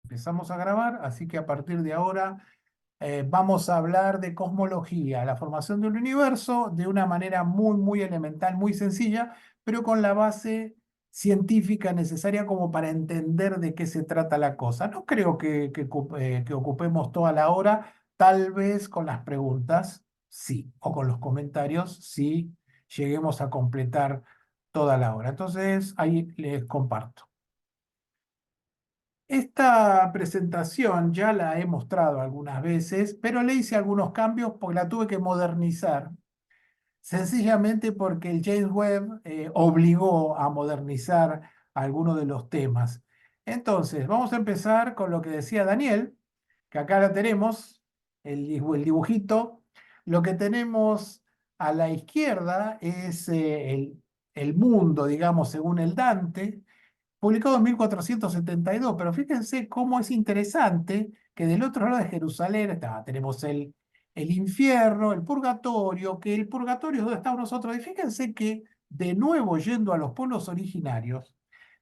Empezamos a grabar, así que a partir de ahora vamos a hablar de cosmología, la formación del universo, de una manera muy elemental, muy sencilla, pero con la base científica necesaria como para entender de qué se trata la cosa. No creo que ocupemos toda la hora, tal vez con las preguntas, sí, o con los comentarios, sí, lleguemos a completar toda la hora. Entonces, ahí les comparto. Esta presentación ya la he mostrado algunas veces, pero le hice algunos cambios porque la tuve que modernizar, sencillamente porque el James Webb obligó a modernizar algunos de los temas. Entonces, vamos a empezar con lo que decía Daniel, que acá la tenemos, el dibujito. Lo que tenemos a la izquierda es el mundo, digamos, según el Dante publicado en 1472, pero fíjense cómo es interesante que del otro lado de Jerusalén tenemos el infierno, el purgatorio, que el purgatorio es donde estamos nosotros. Y fíjense que, de nuevo, yendo a los pueblos originarios,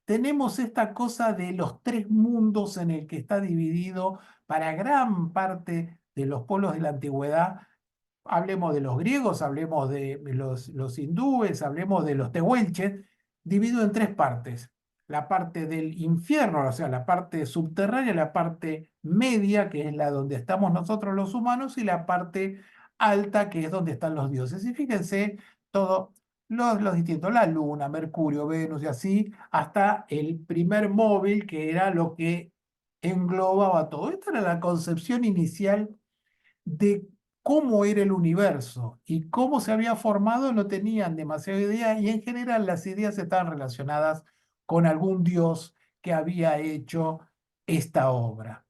tenemos esta cosa de los tres mundos en el que está dividido para gran parte de los pueblos de la antigüedad. Hablemos de los griegos, hablemos de los hindúes, hablemos de los tehuelches, dividido en tres partes: la parte del infierno, o sea, la parte subterránea, la parte media, que es la donde estamos nosotros los humanos, y la parte alta, que es donde están los dioses. Y fíjense, todos los distintos, la Luna, Mercurio, Venus y así, hasta el primer móvil, que era lo que englobaba todo. Esta era la concepción inicial de cómo era el universo y cómo se había formado. No tenían demasiada idea, y en general las ideas estaban relacionadas con algún dios que había hecho esta obra.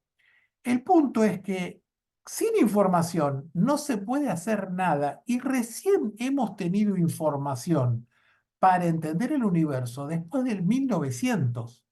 El punto es que sin información no se puede hacer nada, y recién hemos tenido información para entender el universo después del 1900. O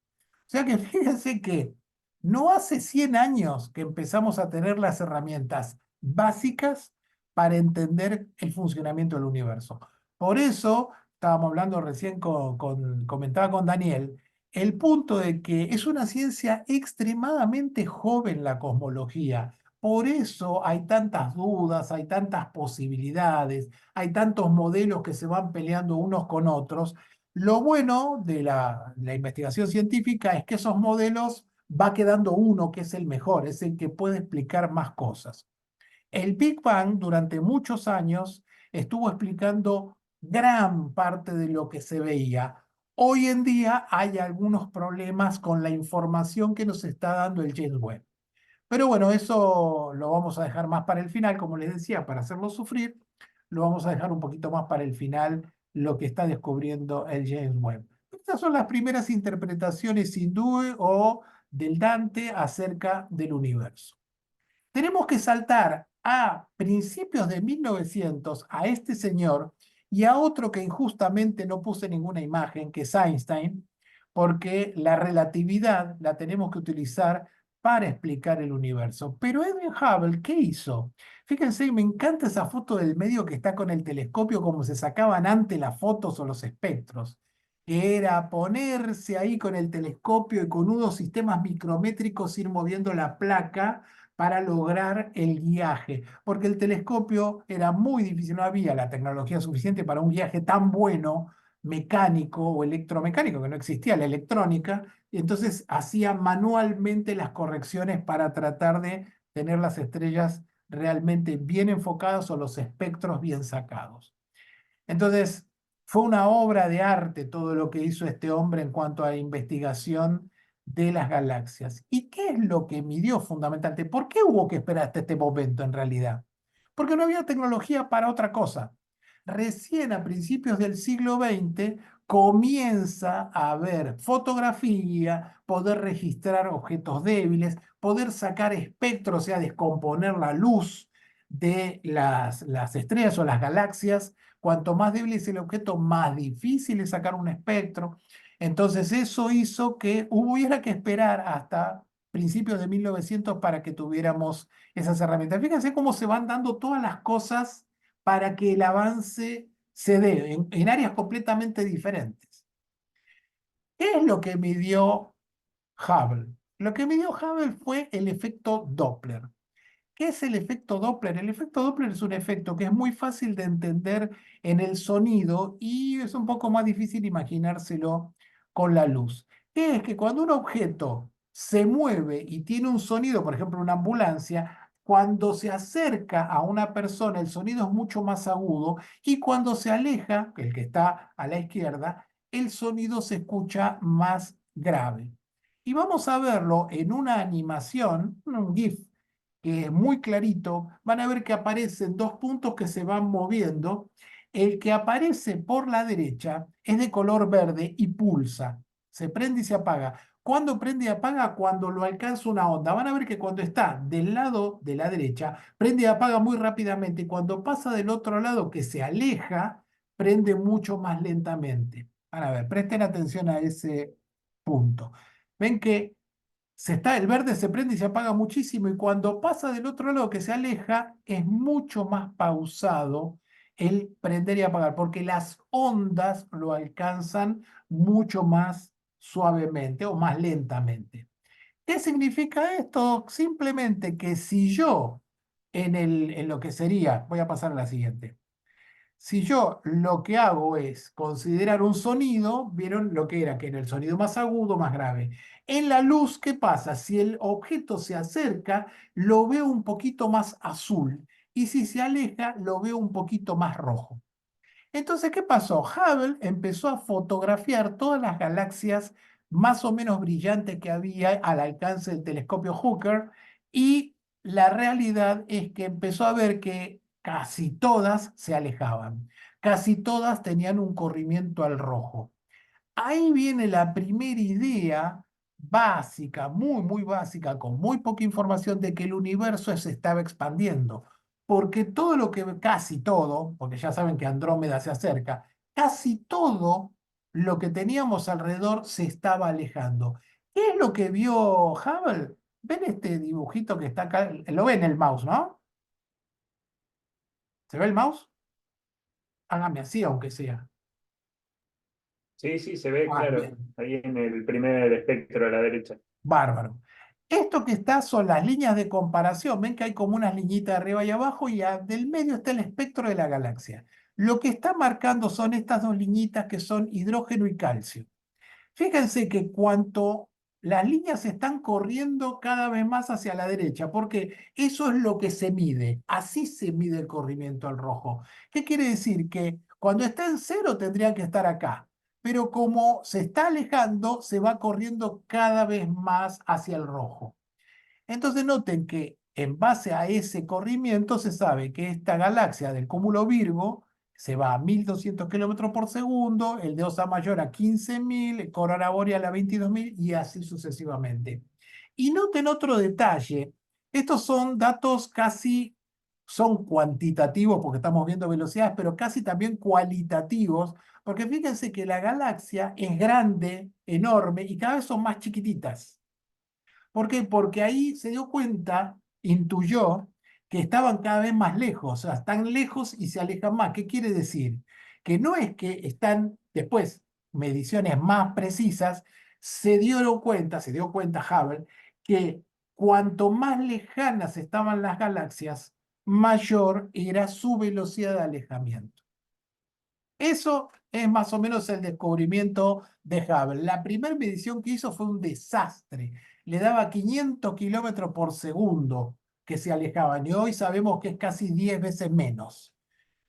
sea que fíjense que no hace 100 años que empezamos a tener las herramientas básicas para entender el funcionamiento del universo. Por eso, estábamos hablando recién comentaba con Daniel, el punto de que es una ciencia extremadamente joven la cosmología. Por eso hay tantas dudas, hay tantas posibilidades, hay tantos modelos que se van peleando unos con otros. Lo bueno de la investigación científica es que esos modelos va quedando uno que es el mejor, es el que puede explicar más cosas. El Big Bang durante muchos años estuvo explicando gran parte de lo que se veía. Hoy en día hay algunos problemas con la información que nos está dando el James Webb. Pero bueno, eso lo vamos a dejar más para el final, como les decía, para hacerlo sufrir. Lo vamos a dejar un poquito más para el final, lo que está descubriendo el James Webb. Estas son las primeras interpretaciones hindú o del Dante acerca del universo. Tenemos que saltar a principios de 1900 a este señor y a otro que injustamente no puse ninguna imagen, que es Einstein, porque la relatividad la tenemos que utilizar para explicar el universo. Pero Edwin Hubble, ¿qué hizo? Fíjense, me encanta esa foto del medio que está con el telescopio, como se sacaban antes las fotos o los espectros, que era ponerse ahí con el telescopio y con unos sistemas micrométricos ir moviendo la placa para lograr el guiaje, porque el telescopio era muy difícil, no había la tecnología suficiente para un guiaje tan bueno, mecánico o electromecánico, que no existía la electrónica, y entonces hacía manualmente las correcciones para tratar de tener las estrellas realmente bien enfocadas o los espectros bien sacados. Entonces, fue una obra de arte todo lo que hizo este hombre en cuanto a la investigación de las galaxias. ¿Y qué es lo que midió fundamentalmente? ¿Por qué hubo que esperar hasta este momento en realidad? Porque no había tecnología para otra cosa. Recién a principios del siglo XX comienza a haber fotografía, poder registrar objetos débiles, poder sacar espectros, o sea, descomponer la luz de las estrellas o las galaxias. Cuanto más débil es el objeto, más difícil es sacar un espectro. Entonces eso hizo que hubiera que esperar hasta principios de 1900 para que tuviéramos esas herramientas. Fíjense cómo se van dando todas las cosas para que el avance se dé en áreas completamente diferentes. ¿Qué es lo que midió Hubble? Lo que midió Hubble fue el efecto Doppler. ¿Qué es el efecto Doppler? El efecto Doppler es un efecto que es muy fácil de entender en el sonido y es un poco más difícil imaginárselo con la luz. ¿Qué es? Que cuando un objeto se mueve y tiene un sonido, por ejemplo, una ambulancia, cuando se acerca a una persona el sonido es mucho más agudo y cuando se aleja, el que está a la izquierda, el sonido se escucha más grave. Y vamos a verlo en una animación, un GIF que es muy clarito, van a ver que aparecen dos puntos que se van moviendo. El que aparece por la derecha es de color verde y pulsa, se prende y se apaga. ¿Cuándo prende y apaga? Cuando lo alcanza una onda. Van a ver que cuando está del lado de la derecha, prende y apaga muy rápidamente. Y cuando pasa del otro lado, que se aleja, prende mucho más lentamente. Van a ver, presten atención a ese punto. Ven que el verde se prende y se apaga muchísimo y cuando pasa del otro lado que se aleja es mucho más pausado el prender y apagar porque las ondas lo alcanzan mucho más suavemente o más lentamente. ¿Qué significa esto? Simplemente que si yo en lo que sería, voy a pasar a la siguiente. Si yo lo que hago es considerar un sonido, vieron lo que era, que era el sonido más agudo, más grave. En la luz, ¿qué pasa? Si el objeto se acerca, lo veo un poquito más azul y si se aleja, lo veo un poquito más rojo. Entonces, ¿qué pasó? Hubble empezó a fotografiar todas las galaxias más o menos brillantes que había al alcance del telescopio Hooker y la realidad es que empezó a ver que casi todas se alejaban, casi todas tenían un corrimiento al rojo. Ahí viene la primera idea básica, muy, muy básica, con muy poca información de que el universo se estaba expandiendo. Porque todo lo que, casi todo, porque ya saben que Andrómeda se acerca, casi todo lo que teníamos alrededor se estaba alejando. ¿Qué es lo que vio Hubble? ¿Ven este dibujito que está acá? Lo ven el mouse, ¿no? ¿Se ve el mouse? Hágame así, aunque sea. Sí, sí, se ve Ah, claro, bien. ahí en el primer espectro a la derecha. Bárbaro. Esto que está son las líneas de comparación. Ven que hay como unas liñitas arriba y abajo y del medio está el espectro de la galaxia. Lo que está marcando son estas dos liñitas que son hidrógeno y calcio. Fíjense que cuanto las líneas están corriendo cada vez más hacia la derecha, porque eso es lo que se mide. Así se mide el corrimiento al rojo. ¿Qué quiere decir? Que cuando está en cero tendrían que estar acá, pero como se está alejando, se va corriendo cada vez más hacia el rojo. Entonces noten que en base a ese corrimiento se sabe que esta galaxia del cúmulo Virgo se va a 1200 kilómetros por segundo, el de Osa Mayor a 15.000, el Corona Boreal a 22.000 y así sucesivamente. Y noten otro detalle, estos son datos casi, son cuantitativos porque estamos viendo velocidades, pero casi también cualitativos, porque fíjense que la galaxia es grande, enorme y cada vez son más chiquititas. ¿Por qué? Porque ahí se dio cuenta, intuyó, que estaban cada vez más lejos, o sea, están lejos y se alejan más. ¿Qué quiere decir? Que no es que están después, mediciones más precisas, se dio cuenta Hubble, que cuanto más lejanas estaban las galaxias, mayor era su velocidad de alejamiento. Eso es más o menos el descubrimiento de Hubble. La primera medición que hizo fue un desastre. Le daba 500 kilómetros por segundo que se alejaban y hoy sabemos que es casi 10 veces menos.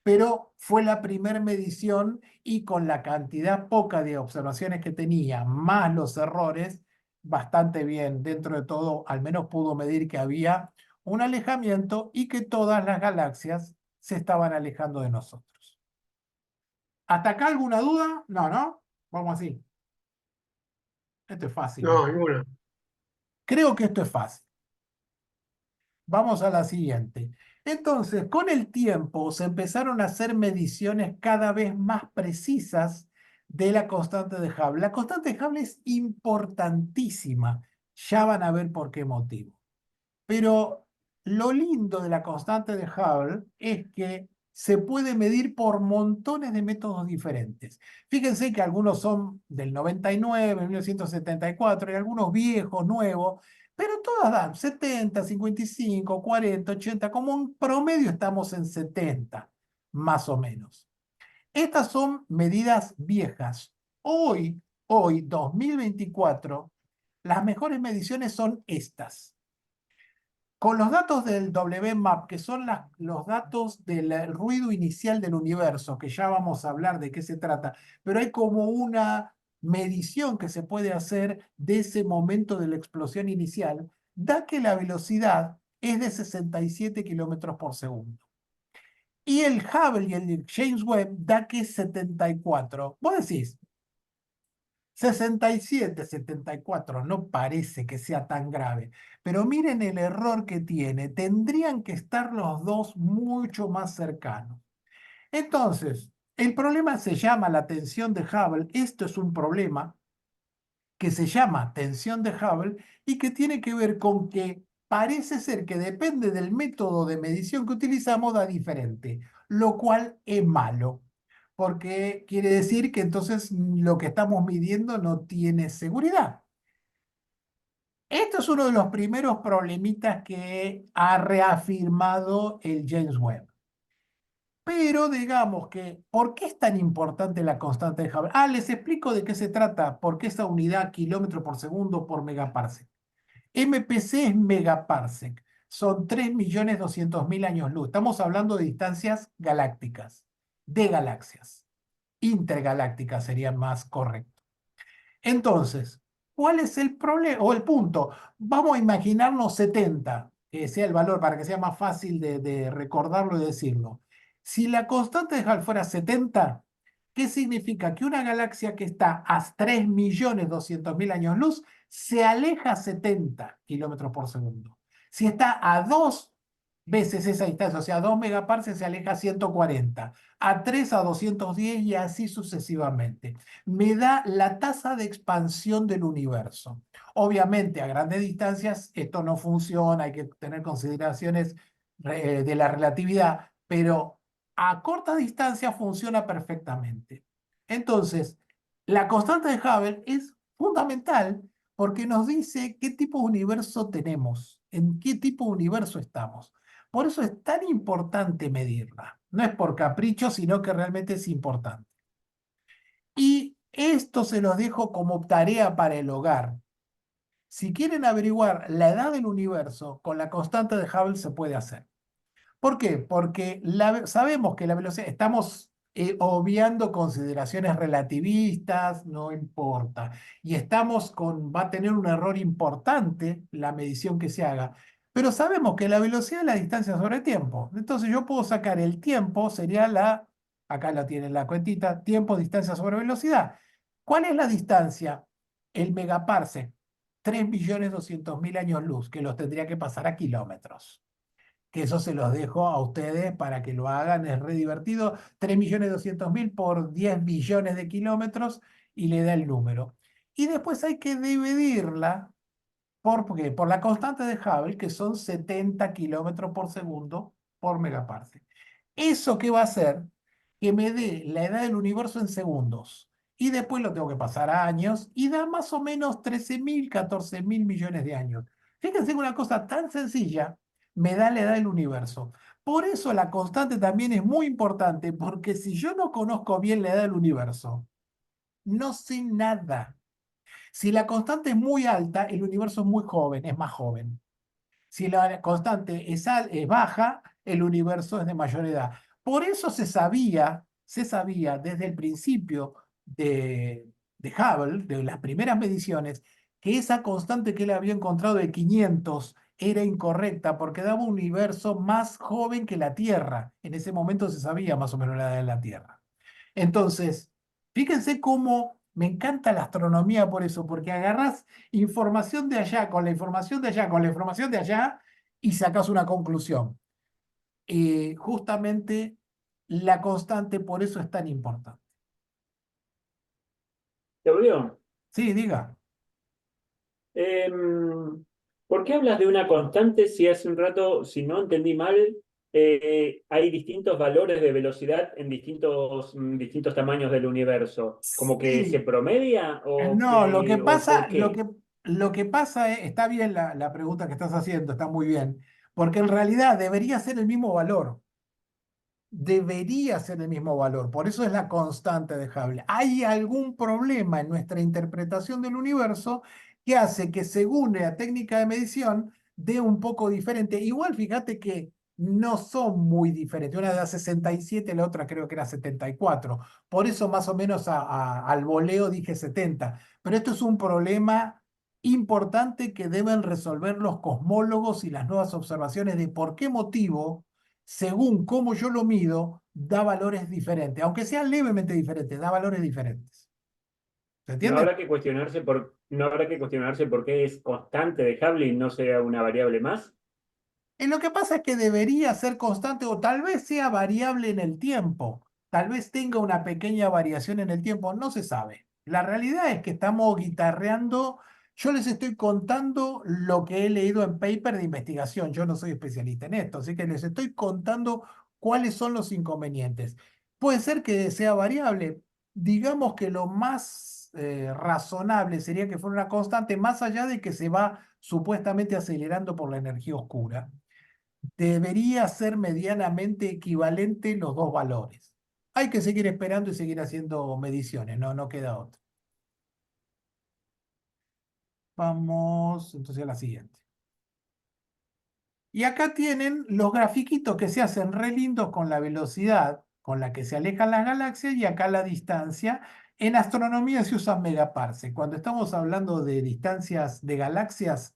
Pero fue la primera medición y con la cantidad poca de observaciones que tenía, más los errores, bastante bien. Dentro de todo, al menos pudo medir que había un alejamiento y que todas las galaxias se estaban alejando de nosotros. ¿Hasta acá alguna duda? No, ¿no? Vamos así. Esto es fácil, ¿no? No, ninguna. Creo que esto es fácil. Vamos a la siguiente. Entonces, con el tiempo se empezaron a hacer mediciones cada vez más precisas de la constante de Hubble. La constante de Hubble es importantísima. Ya van a ver por qué motivo. Pero lo lindo de la constante de Hubble es que se puede medir por montones de métodos diferentes. Fíjense que algunos son del 99, 1974, y algunos viejos, nuevos, pero todas dan 70, 55, 40, 80, como un promedio estamos en 70, más o menos. Estas son medidas viejas. Hoy, 2024, las mejores mediciones son estas. Con los datos del WMAP, que son los datos del ruido inicial del universo, que ya vamos a hablar de qué se trata, pero hay como una medición que se puede hacer de ese momento de la explosión inicial, da que la velocidad es de 67 kilómetros por segundo. Y el Hubble y el James Webb da que es 74. Vos decís, 67, 74, no parece que sea tan grave, pero miren el error que tiene. Tendrían que estar los dos mucho más cercanos. Entonces, el problema se llama la tensión de Hubble. Esto es un problema que se llama tensión de Hubble y que tiene que ver con que parece ser que depende del método de medición que utilizamos, da diferente, lo cual es malo, porque quiere decir que entonces lo que estamos midiendo no tiene seguridad. Esto es uno de los primeros problemitas que ha reafirmado el James Webb. Pero digamos que, ¿por qué es tan importante la constante de Hubble? Les explico de qué se trata, porque esa unidad kilómetro por segundo por megaparsec. MPC es megaparsec, son 3.200.000 años luz. Estamos hablando de distancias galácticas, de galaxias, intergalácticas sería más correcto. Entonces, ¿cuál es el problema o el punto? Vamos a imaginarnos 70, que sea el valor para que sea más fácil de recordarlo y decirlo. Si la constante de Hubble fuera 70, ¿qué significa? Que una galaxia que está a 3.200.000 años luz se aleja 70 kilómetros por segundo. Si está a 2 veces esa distancia, o sea, 2 megaparsecs, se aleja 140, a 3 a 210 y así sucesivamente. Me da la tasa de expansión del universo. Obviamente, a grandes distancias esto no funciona, hay que tener consideraciones de la relatividad, pero a corta distancia funciona perfectamente. Entonces, la constante de Hubble es fundamental porque nos dice qué tipo de universo tenemos, en qué tipo de universo estamos. Por eso es tan importante medirla. No es por capricho, sino que realmente es importante. Y esto se los dejo como tarea para el hogar. Si quieren averiguar la edad del universo, con la constante de Hubble se puede hacer. ¿Por qué? Porque sabemos que la velocidad, estamos obviando consideraciones relativistas, no importa. Y va a tener un error importante la medición que se haga. Pero sabemos que la velocidad es la distancia sobre tiempo. Entonces yo puedo sacar el tiempo, sería acá la tienen la cuentita, tiempo, distancia sobre velocidad. ¿Cuál es la distancia? El megaparsec, 3.200.000 años luz, que los tendría que pasar a kilómetros, que eso se los dejo a ustedes para que lo hagan, es re divertido. 3.200.000 por 10 billones de kilómetros y le da el número. Y después hay que dividirla por la constante de Hubble, que son 70 kilómetros por segundo por megaparsec. ¿Eso qué va a hacer? Que me dé la edad del universo en segundos. Y después lo tengo que pasar a años y da más o menos 13.000, 14.000 millones de años. Fíjense que una cosa tan sencilla me da la edad del universo. Por eso la constante también es muy importante, porque si yo no conozco bien la edad del universo, no sé nada. Si la constante es muy alta, el universo es muy joven, es más joven. Si la constante es baja, el universo es de mayor edad. Por eso se sabía desde el principio de Hubble, de las primeras mediciones, que esa constante que él había encontrado de 500 era incorrecta porque daba un universo más joven que la Tierra. En ese momento se sabía más o menos la edad de la Tierra. Entonces, fíjense cómo me encanta la astronomía por eso, porque agarras información de allá con la información de allá con la información de allá y sacas una conclusión. Justamente la constante por eso es tan importante. ¿Te volvió? Sí, diga. Em, ¿Por qué hablas de una constante si hace un rato, si no entendí mal, hay distintos valores de velocidad en distintos tamaños del universo. ¿Como que se Sí, promedia no, o por qué? lo que pasa es, está bien la pregunta que estás haciendo, está muy bien, porque en realidad debería ser el mismo valor. Debería ser el mismo valor, por eso es la constante de Hubble. Hay algún problema en nuestra interpretación del universo que hace que según la técnica de medición dé un poco diferente. Igual fíjate que no son muy diferentes. Una da 67, la otra creo que era 74. Por eso más o menos al voleo dije 70. Pero esto es un problema importante que deben resolver los cosmólogos y las nuevas observaciones de por qué motivo según cómo yo lo mido, da valores diferentes, aunque sean levemente diferentes, da valores diferentes. ¿Se ¿No entiende? habrá que cuestionarse por qué es constante de Hubble y no sea una variable más? Lo que pasa es que debería ser constante o tal vez sea variable en el tiempo. Tal vez tenga una pequeña variación en el tiempo, no se sabe. La realidad es que estamos guitarreando. Yo les estoy contando lo que he leído en paper de investigación. Yo no soy especialista en esto, así que les estoy contando cuáles son los inconvenientes. Puede ser que sea variable. Digamos que lo más razonable sería que fuera una constante, más allá de que se va supuestamente acelerando por la energía oscura. Debería ser medianamente equivalente los dos valores. Hay que seguir esperando y seguir haciendo mediciones, no queda otra. Vamos entonces a la siguiente. Y acá tienen los grafiquitos que se hacen re lindos con la velocidad con la que se alejan las galaxias y acá la distancia. En astronomía se usan megaparsec. Cuando estamos hablando de distancias de galaxias,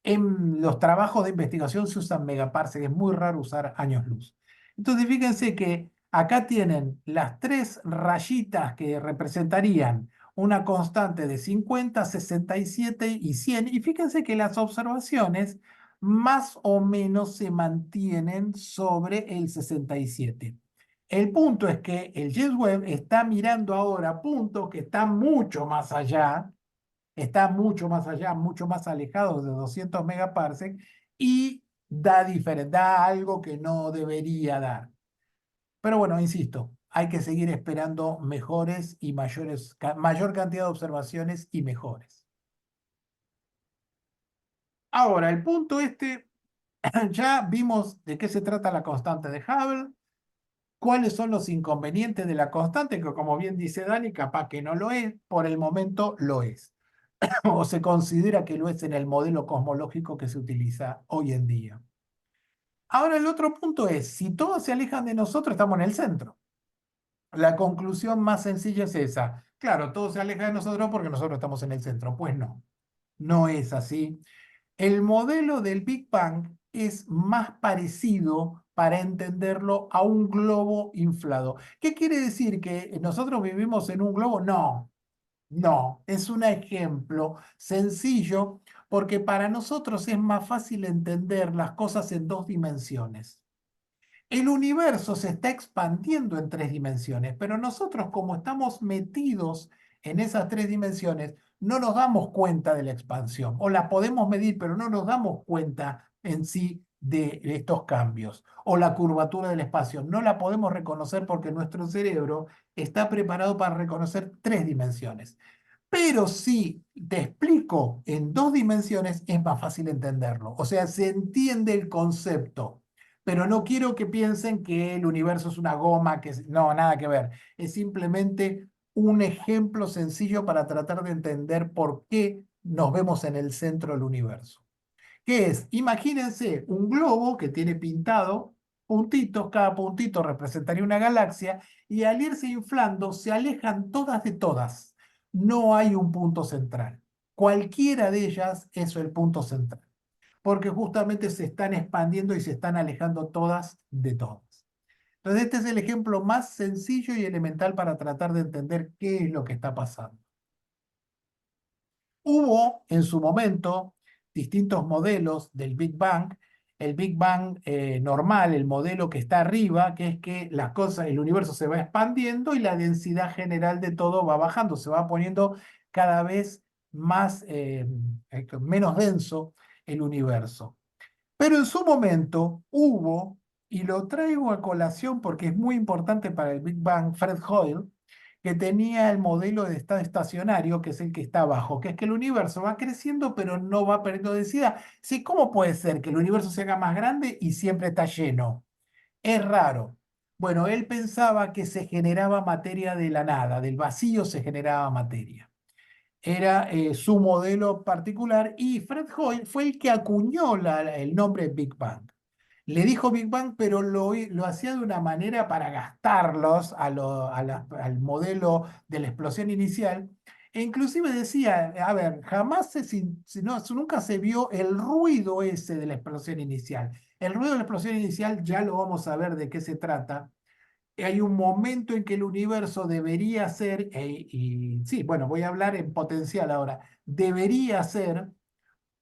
en los trabajos de investigación se usan megaparsec. Es muy raro usar años luz. Entonces fíjense que acá tienen las tres rayitas que representarían una constante de 50, 67 y 100. Y fíjense que las observaciones más o menos se mantienen sobre el 67. El punto es que el James Webb está mirando ahora puntos que están mucho más allá, está mucho más allá, mucho más alejados de 200 megaparsec y da algo que no debería dar. Pero bueno, insisto, hay que seguir esperando mejores y mayor cantidad de observaciones y mejores. Ahora, el punto este, ya vimos de qué se trata la constante de Hubble, cuáles son los inconvenientes de la constante, que como bien dice Dani, capaz que no lo es, por el momento lo es, o se considera que lo es en el modelo cosmológico que se utiliza hoy en día. Ahora el otro punto es, si todos se alejan de nosotros, estamos en el centro. La conclusión más sencilla es esa. Claro, todos se alejan de nosotros porque nosotros estamos en el centro. Pues no, no es así. El modelo del Big Bang es más parecido para entenderlo a un globo inflado. ¿Qué quiere decir? ¿Que nosotros vivimos en un globo? No, no, es un ejemplo sencillo porque para nosotros es más fácil entender las cosas en dos dimensiones. El universo se está expandiendo en tres dimensiones, pero nosotros como estamos metidos en esas tres dimensiones, no nos damos cuenta de la expansión, o la podemos medir, pero no nos damos cuenta en sí de estos cambios, o la curvatura del espacio, no la podemos reconocer porque nuestro cerebro está preparado para reconocer tres dimensiones. Pero si te explico en dos dimensiones, es más fácil entenderlo. O sea, se entiende el concepto, pero no quiero que piensen que el universo es una goma, no, nada que ver. Es simplemente un ejemplo sencillo para tratar de entender por qué nos vemos en el centro del universo. ¿Qué es? Imagínense un globo que tiene pintado puntitos, cada puntito representaría una galaxia, y al irse inflando se alejan todas de todas. No hay un punto central. Cualquiera de ellas es el punto central, porque justamente se están expandiendo y se están alejando todas de todas. Entonces, este es el ejemplo más sencillo y elemental para tratar de entender qué es lo que está pasando. Hubo en su momento distintos modelos del Big Bang. El Big Bang normal, el modelo que está arriba, que es que las cosas, el universo se va expandiendo y la densidad general de todo va bajando, se va poniendo cada vez más, menos denso el universo. Pero en su momento hubo y lo traigo a colación porque es muy importante para el Big Bang, Fred Hoyle, que tenía el modelo de estado estacionario, que es el que está abajo, que es que el universo va creciendo pero no va perdiendo densidad. Sí, ¿cómo puede ser que el universo se haga más grande y siempre está lleno? Es raro. Bueno, él pensaba que se generaba materia de la nada, del vacío se generaba materia. Era su modelo particular y Fred Hoyle fue el que acuñó el nombre Big Bang. Le dijo Big Bang, pero lo hacía de una manera para gastarlos al modelo de la explosión inicial. E inclusive decía, a ver, jamás nunca se vio el ruido ese de la explosión inicial. El ruido de la explosión inicial ya lo vamos a ver de qué se trata. Hay un momento en que el universo debería ser, y sí, bueno, voy a hablar en potencial ahora, debería ser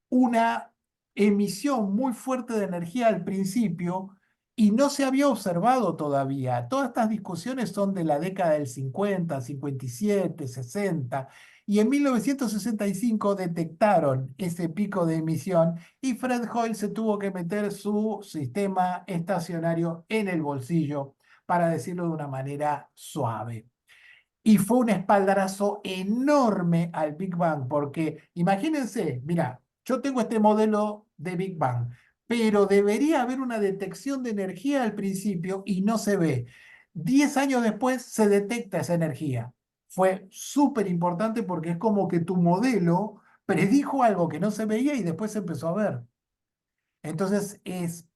una emisión muy fuerte de energía al principio y no se había observado todavía. Todas estas discusiones son de la década del 50, 57, 60, y en 1965 detectaron ese pico de emisión y Fred Hoyle se tuvo que meter su sistema estacionario en el bolsillo, para decirlo de una manera suave. Y fue un espaldarazo enorme al Big Bang, porque imagínense, mira, yo tengo este modelo de Big Bang, pero debería haber una detección de energía al principio y no se ve. 10 años después se detecta esa energía. Fue súper importante porque es como que tu modelo predijo algo que no se veía y después se empezó a ver. Entonces,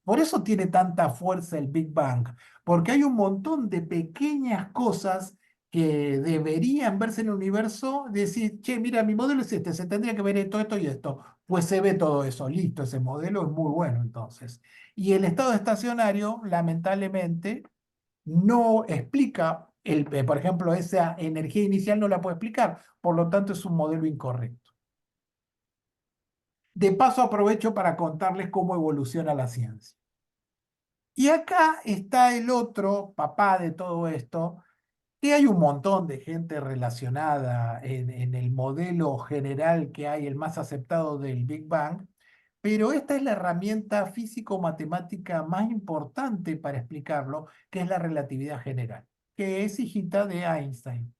por eso tiene tanta fuerza el Big Bang, porque hay un montón de pequeñas cosas que deberían verse en el universo, decir, che, mira, mi modelo es este, se tendría que ver esto, esto y esto. Pues se ve todo eso, listo, ese modelo es muy bueno entonces. Y el estado estacionario, lamentablemente, no explica, por ejemplo, esa energía inicial no la puede explicar, por lo tanto es un modelo incorrecto. De paso, aprovecho para contarles cómo evoluciona la ciencia. Y acá está el otro papá de todo esto, que hay un montón de gente relacionada en el modelo general que hay, el más aceptado del Big Bang, pero esta es la herramienta físico-matemática más importante para explicarlo, que es la relatividad general, que es hijita de Einstein.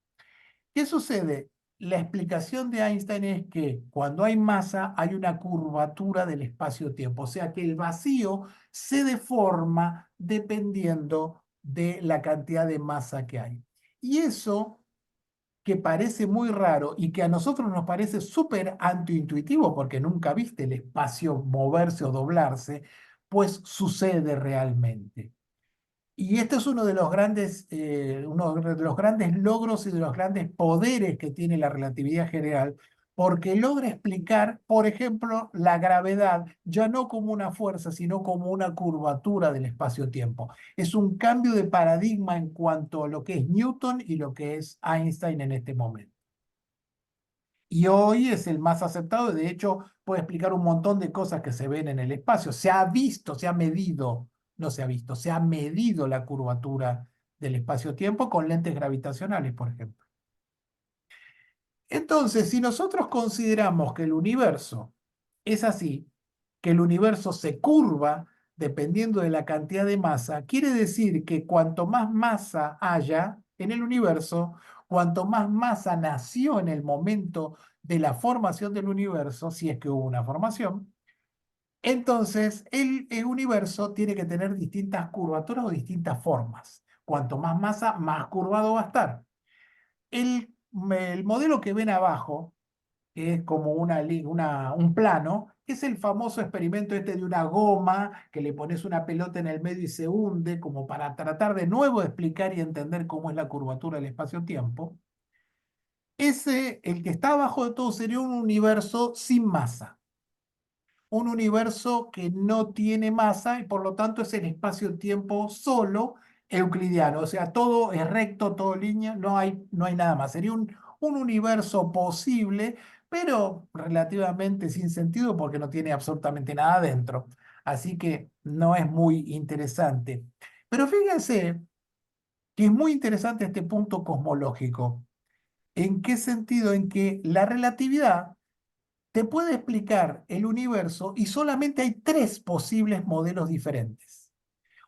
¿Qué sucede? La explicación de Einstein es que cuando hay masa hay una curvatura del espacio-tiempo, o sea que el vacío se deforma dependiendo de la cantidad de masa que hay. Y eso, que parece muy raro y que a nosotros nos parece súper antiintuitivo porque nunca viste el espacio moverse o doblarse, pues sucede realmente. Y este es uno de los grandes logros y de los grandes poderes que tiene la relatividad general, porque logra explicar, por ejemplo, la gravedad ya no como una fuerza, sino como una curvatura del espacio-tiempo. Es un cambio de paradigma en cuanto a lo que es Newton y lo que es Einstein en este momento. Y hoy es el más aceptado, y de hecho puede explicar un montón de cosas que se ven en el espacio. Se ha visto, se ha medido, no se ha visto, se ha medido la curvatura del espacio-tiempo con lentes gravitacionales, por ejemplo. Entonces, si nosotros consideramos que el universo es así, que el universo se curva dependiendo de la cantidad de masa, quiere decir que cuanto más masa haya en el universo, cuanto más masa nació en el momento de la formación del universo, si es que hubo una formación, entonces el universo tiene que tener distintas curvaturas o distintas formas. Cuanto más masa, más curvado va a estar. El modelo que ven abajo, que es como un plano, es el famoso experimento este de una goma, que le pones una pelota en el medio y se hunde, como para tratar de nuevo de explicar y entender cómo es la curvatura del espacio-tiempo. El que está abajo de todo sería un universo sin masa, un universo que no tiene masa y por lo tanto es el espacio-tiempo solo euclidiano, o sea, todo es recto, todo línea, no hay nada más. Sería un universo posible, pero relativamente sin sentido porque no tiene absolutamente nada dentro. Así que no es muy interesante. Pero fíjense que es muy interesante este punto cosmológico. ¿En qué sentido? En que la relatividad te puede explicar el universo y solamente hay tres posibles modelos diferentes.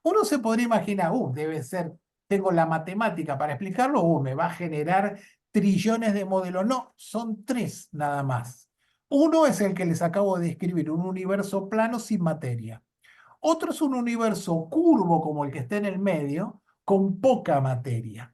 Uno se podría imaginar, debe ser, tengo la matemática para explicarlo, me va a generar trillones de modelos. No, son tres nada más. Uno es el que les acabo de describir, un universo plano sin materia. Otro es un universo curvo como el que está en el medio, con poca materia.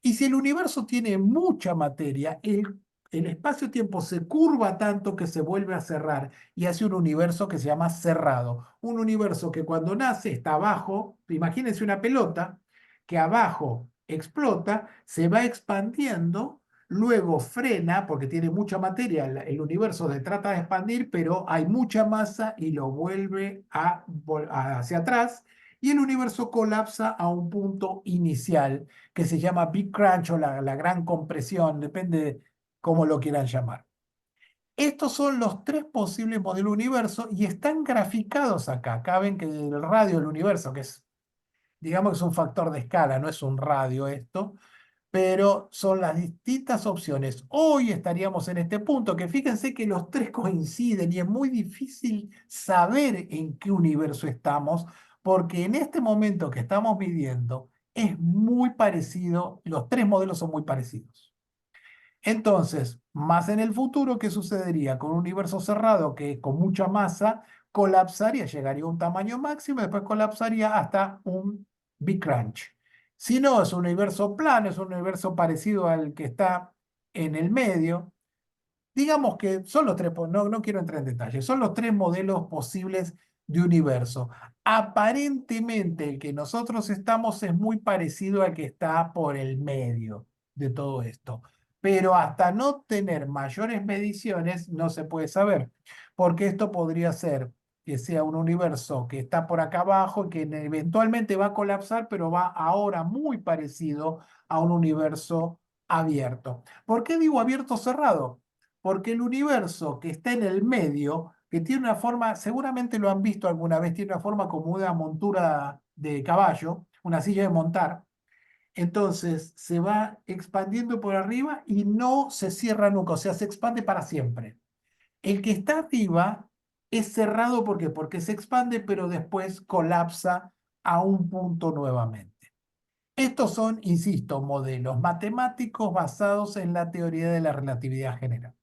Y si el universo tiene mucha materia, el espacio-tiempo se curva tanto que se vuelve a cerrar y hace un universo que se llama cerrado. Un universo que cuando nace está abajo, imagínense una pelota, que abajo explota, se va expandiendo, luego frena porque tiene mucha materia, el universo se trata de expandir, pero hay mucha masa y lo vuelve hacia atrás y el universo colapsa a un punto inicial que se llama Big Crunch o la gran compresión, depende de cómo lo quieran llamar. Estos son los tres posibles modelos de universo y están graficados acá. Acá ven que el radio del universo, que es, digamos que es un factor de escala, no es un radio esto, pero son las distintas opciones. Hoy estaríamos en este punto, que fíjense que los tres coinciden y es muy difícil saber en qué universo estamos, porque en este momento que estamos midiendo es muy parecido, los tres modelos son muy parecidos. Entonces, más en el futuro, ¿qué sucedería? Con un universo cerrado que con mucha masa colapsaría, llegaría a un tamaño máximo y después colapsaría hasta un Big Crunch. Si no, es un universo plano, es un universo parecido al que está en el medio. Digamos que son los tres, no quiero entrar en detalles, son los tres modelos posibles de universo. Aparentemente el que nosotros estamos es muy parecido al que está por el medio de todo esto, pero hasta no tener mayores mediciones no se puede saber, porque esto podría ser que sea un universo que está por acá abajo y que eventualmente va a colapsar, pero va ahora muy parecido a un universo abierto. ¿Por qué digo abierto cerrado? Porque el universo que está en el medio, que tiene una forma, seguramente lo han visto alguna vez, tiene una forma como una montura de caballo, una silla de montar, entonces se va expandiendo por arriba y no se cierra nunca, o sea, se expande para siempre. El que está arriba es cerrado porque se expande, pero después colapsa a un punto nuevamente. Estos son, insisto, modelos matemáticos basados en la teoría de la relatividad general.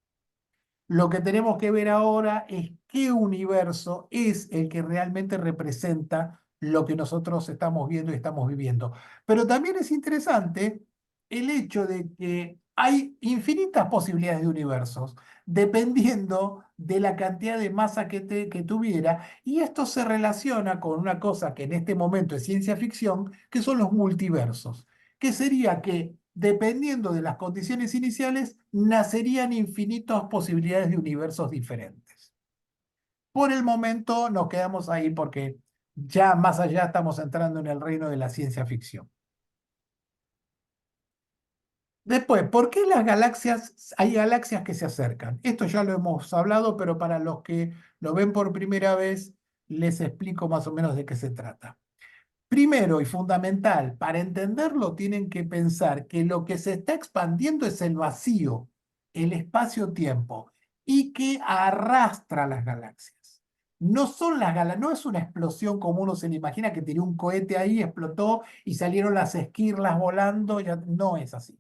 Lo que tenemos que ver ahora es qué universo es el que realmente representa lo que nosotros estamos viendo y estamos viviendo. Pero también es interesante el hecho de que hay infinitas posibilidades de universos, dependiendo de la cantidad de masa que tuviera, y esto se relaciona con una cosa que en este momento es ciencia ficción, que son los multiversos, que sería que dependiendo de las condiciones iniciales, nacerían infinitas posibilidades de universos diferentes. Por el momento nos quedamos ahí porque ya más allá estamos entrando en el reino de la ciencia ficción. Después, ¿por qué las galaxias, hay galaxias que se acercan? Esto ya lo hemos hablado, pero para los que lo ven por primera vez, les explico más o menos de qué se trata. Primero y fundamental, para entenderlo tienen que pensar que lo que se está expandiendo es el vacío, el espacio-tiempo, y que arrastra las galaxias. No son las galaxias, no es una explosión como uno se le imagina que tiró un cohete ahí, explotó y salieron las esquirlas volando, ya, no es así.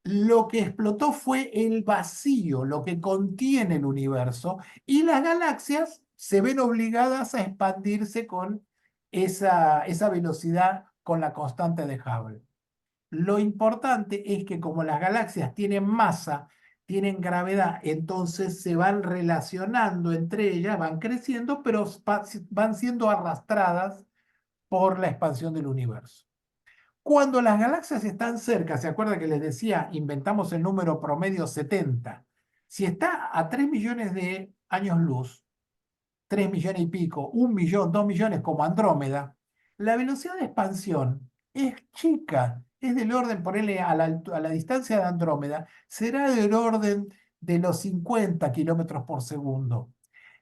Lo que explotó fue el vacío, lo que contiene el universo, y las galaxias se ven obligadas a expandirse con esa velocidad con la constante de Hubble. Lo importante es que como las galaxias tienen masa, tienen gravedad, entonces se van relacionando entre ellas, van creciendo, pero van siendo arrastradas por la expansión del universo. Cuando las galaxias están cerca, ¿se acuerda que les decía, inventamos el número promedio 70? Si está a 3 millones de años luz, 3 millones y pico, 1 millón, 2 millones como Andrómeda, la velocidad de expansión es chica, es del orden, ponerle a la distancia de Andrómeda, será del orden de los 50 kilómetros por segundo.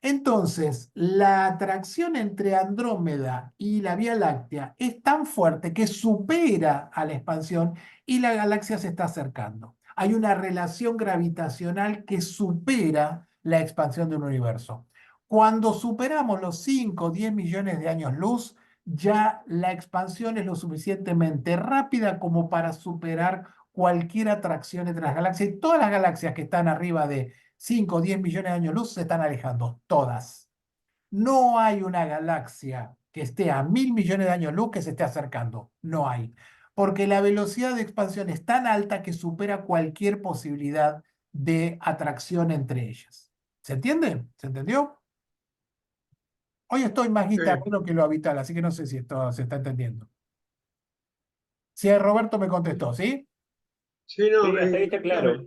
Entonces, la atracción entre Andrómeda y la Vía Láctea es tan fuerte que supera a la expansión y la galaxia se está acercando. Hay una relación gravitacional que supera la expansión de un universo. Cuando superamos los 5 o 10 millones de años luz, ya la expansión es lo suficientemente rápida como para superar cualquier atracción entre las galaxias. Y todas las galaxias que están arriba de 5 o 10 millones de años luz se están alejando, todas. No hay una galaxia que esté a 1.000 millones de años luz que se esté acercando. No hay. Porque la velocidad de expansión es tan alta que supera cualquier posibilidad de atracción entre ellas. ¿Se entiende? ¿Se entendió? Hoy estoy más Sí, guitarrero que lo habitual, así que no sé si esto se está entendiendo. Si Roberto me contestó, ¿sí? sí, no, Sí, hasta ahí está escúchame. claro.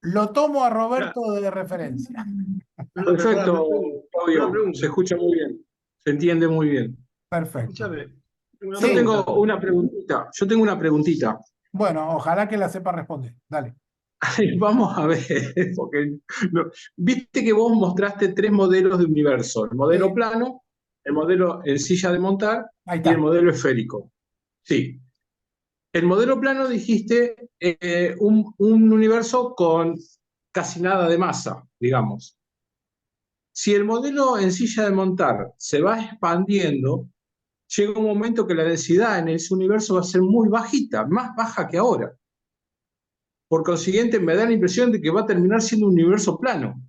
Lo tomo a Ya, Roberto de referencia. no, pero pará, Perfecto, una Claudio, se pregunta. escucha muy bien, se entiende muy bien. Perfecto. Escúchame, una Yo Sí, tengo pregunta. una preguntita, yo tengo una preguntita. bueno, ojalá que la sepa responder. Dale. Vamos a ver, porque viste que vos mostraste tres modelos de universo, el modelo Sí, plano, el modelo en silla de montar ahí y el está. modelo esférico. Sí, el modelo plano dijiste un universo con casi nada de masa, digamos. Si el modelo en silla de montar se va expandiendo, llega un momento que la densidad en ese universo va a ser muy bajita, más baja que ahora. Por consiguiente, me da la impresión de que va a terminar siendo un universo plano.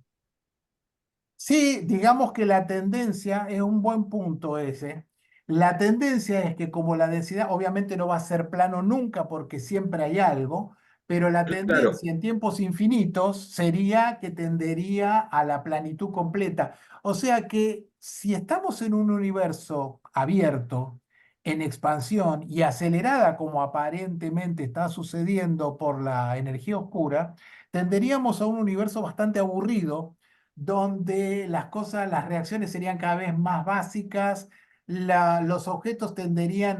Sí, digamos que la tendencia es un buen punto ese. La tendencia es que como la densidad obviamente no va a ser plano nunca porque siempre hay algo, pero la Claro, tendencia en tiempos infinitos sería que tendería a la planitud completa. O sea que si estamos en un universo abierto, en expansión y acelerada como aparentemente está sucediendo por la energía oscura, tenderíamos a un universo bastante aburrido donde las cosas, las reacciones serían cada vez más básicas, los objetos tenderían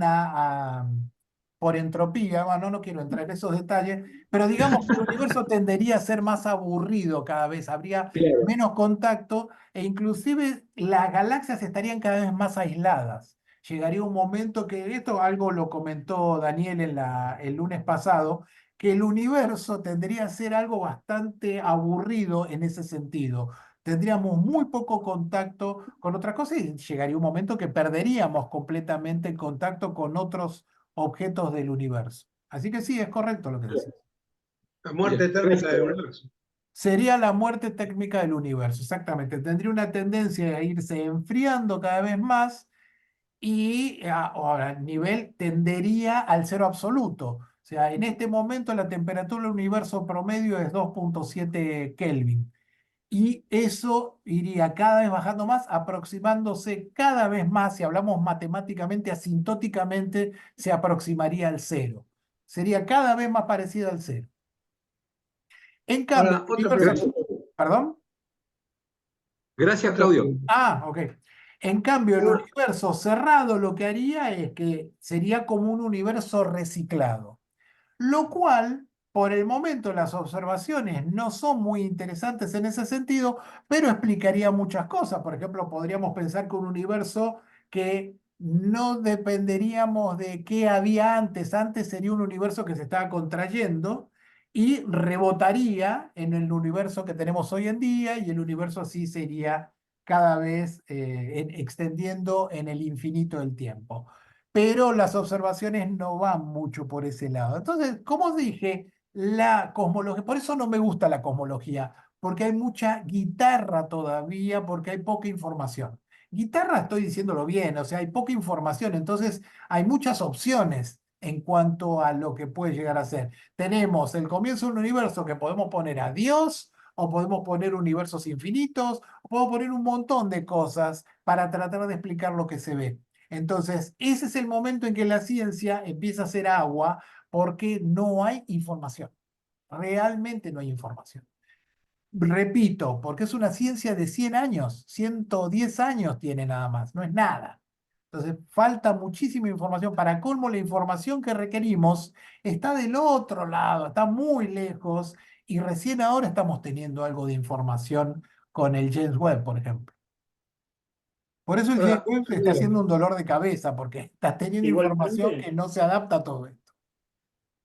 por entropía, bueno, no quiero entrar en esos detalles, pero digamos que el universo tendería a ser más aburrido cada vez, habría claro, menos contacto e inclusive las galaxias estarían cada vez más aisladas. Llegaría un momento que esto algo lo comentó Daniel el lunes pasado, que el universo tendría a ser algo bastante aburrido en ese sentido. Tendríamos muy poco contacto con otras cosas y llegaría un momento que perderíamos completamente el contacto con otros objetos del universo. Así que sí, es correcto lo que decís. La muerte bien, térmica del universo. Sería la muerte técnica del universo, exactamente. Tendría una tendencia a irse enfriando cada vez más y ahora el nivel tendería al cero absoluto. O sea, en este momento la temperatura del universo promedio es 2,7 Kelvin. Y eso iría cada vez bajando más, aproximándose cada vez más, si hablamos matemáticamente, asintóticamente, se aproximaría al cero. Sería cada vez más parecido al cero. En cambio, Ahora, el otra universo, gracias, pregunta. perdón. gracias Otra Claudio. pregunta. Ok. En cambio, el Una- universo cerrado lo que haría es que sería como un universo reciclado. Lo cual, por el momento, las observaciones no son muy interesantes en ese sentido, pero explicaría muchas cosas. Por ejemplo, podríamos pensar que un universo que no dependeríamos de qué había antes. Antes sería un universo que se estaba contrayendo y rebotaría en el universo que tenemos hoy en día y el universo así sería cada vez extendiendo en el infinito del tiempo, pero las observaciones no van mucho por ese lado. Entonces, como os dije, la cosmología, por eso no me gusta la cosmología, porque hay mucha guitarra todavía, porque hay poca información. Guitarra estoy diciéndolo bien, o sea, hay poca información, entonces hay muchas opciones en cuanto a lo que puede llegar a ser. Tenemos el comienzo de un universo que podemos poner a Dios, o podemos poner universos infinitos, o podemos poner un montón de cosas para tratar de explicar lo que se ve. Entonces, ese es el momento en que la ciencia empieza a ser agua porque no hay información. Realmente no hay información. Repito, porque es una ciencia de 100 años, 110 años tiene nada más, no es nada. Entonces, falta muchísima información. Para colmo, la información que requerimos está del otro lado, está muy lejos y recién ahora estamos teniendo algo de información con el James Webb, por ejemplo. Por eso el James Ahora, Webb está Claudio, haciendo un dolor de cabeza, porque está teniendo información que Igualmente, no se adapta a todo esto.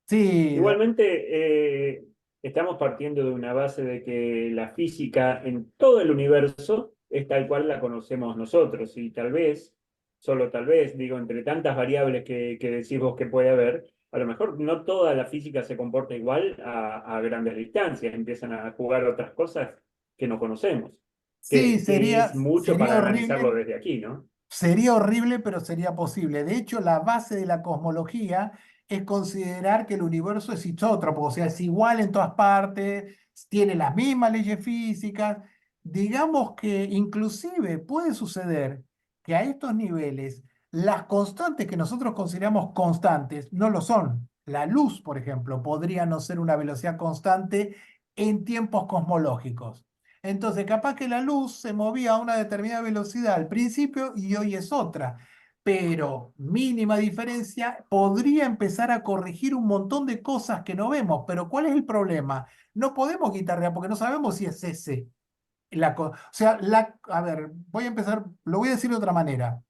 Sí, igualmente estamos partiendo de una base de que la física en todo el universo es tal cual la conocemos nosotros y tal vez solo tal vez, digo, entre tantas variables que decís vos que puede haber, a lo mejor no toda la física se comporta igual a grandes distancias, empiezan a jugar otras cosas que no conocemos, Sí, que es mucho sería para analizarlo horrible. desde aquí, ¿no? Sería horrible, pero sería posible. De hecho, la base de la cosmología es considerar que el universo es isótropo, o sea, es igual en todas partes, tiene las mismas leyes físicas. Digamos que inclusive puede suceder que a estos niveles las constantes que nosotros consideramos constantes no lo son. La luz, por ejemplo, podría no ser una velocidad constante en tiempos cosmológicos. Entonces, capaz que la luz se movía a una determinada velocidad al principio y hoy es otra, pero mínima diferencia podría empezar a corregir un montón de cosas que no vemos. Pero ¿cuál es el problema? No podemos guitarrear porque no sabemos si es ese. O sea, a ver, voy a empezar, lo voy a decir de otra manera.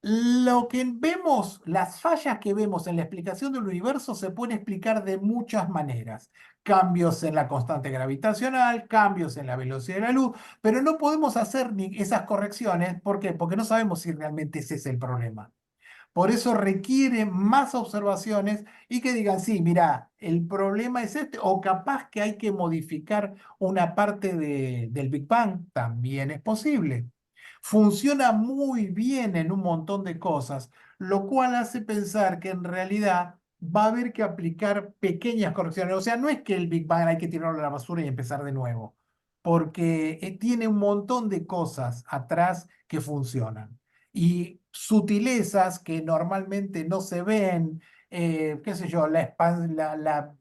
Lo que vemos, las fallas que vemos en la explicación del universo se pueden explicar de muchas maneras. Cambios en la constante gravitacional, cambios en la velocidad de la luz, pero no podemos hacer ni esas correcciones. ¿Por qué? Porque no sabemos si realmente ese es el problema. Por eso requiere más observaciones y que digan, sí, mira, el problema es este, o capaz que hay que modificar una parte del Big Bang, también es posible. Funciona muy bien en un montón de cosas, lo cual hace pensar que en realidad va a haber que aplicar pequeñas correcciones. O sea, no es que el Big Bang hay que tirarlo a la basura y empezar de nuevo, porque tiene un montón de cosas atrás que funcionan y sutilezas que normalmente no se ven, qué sé yo, la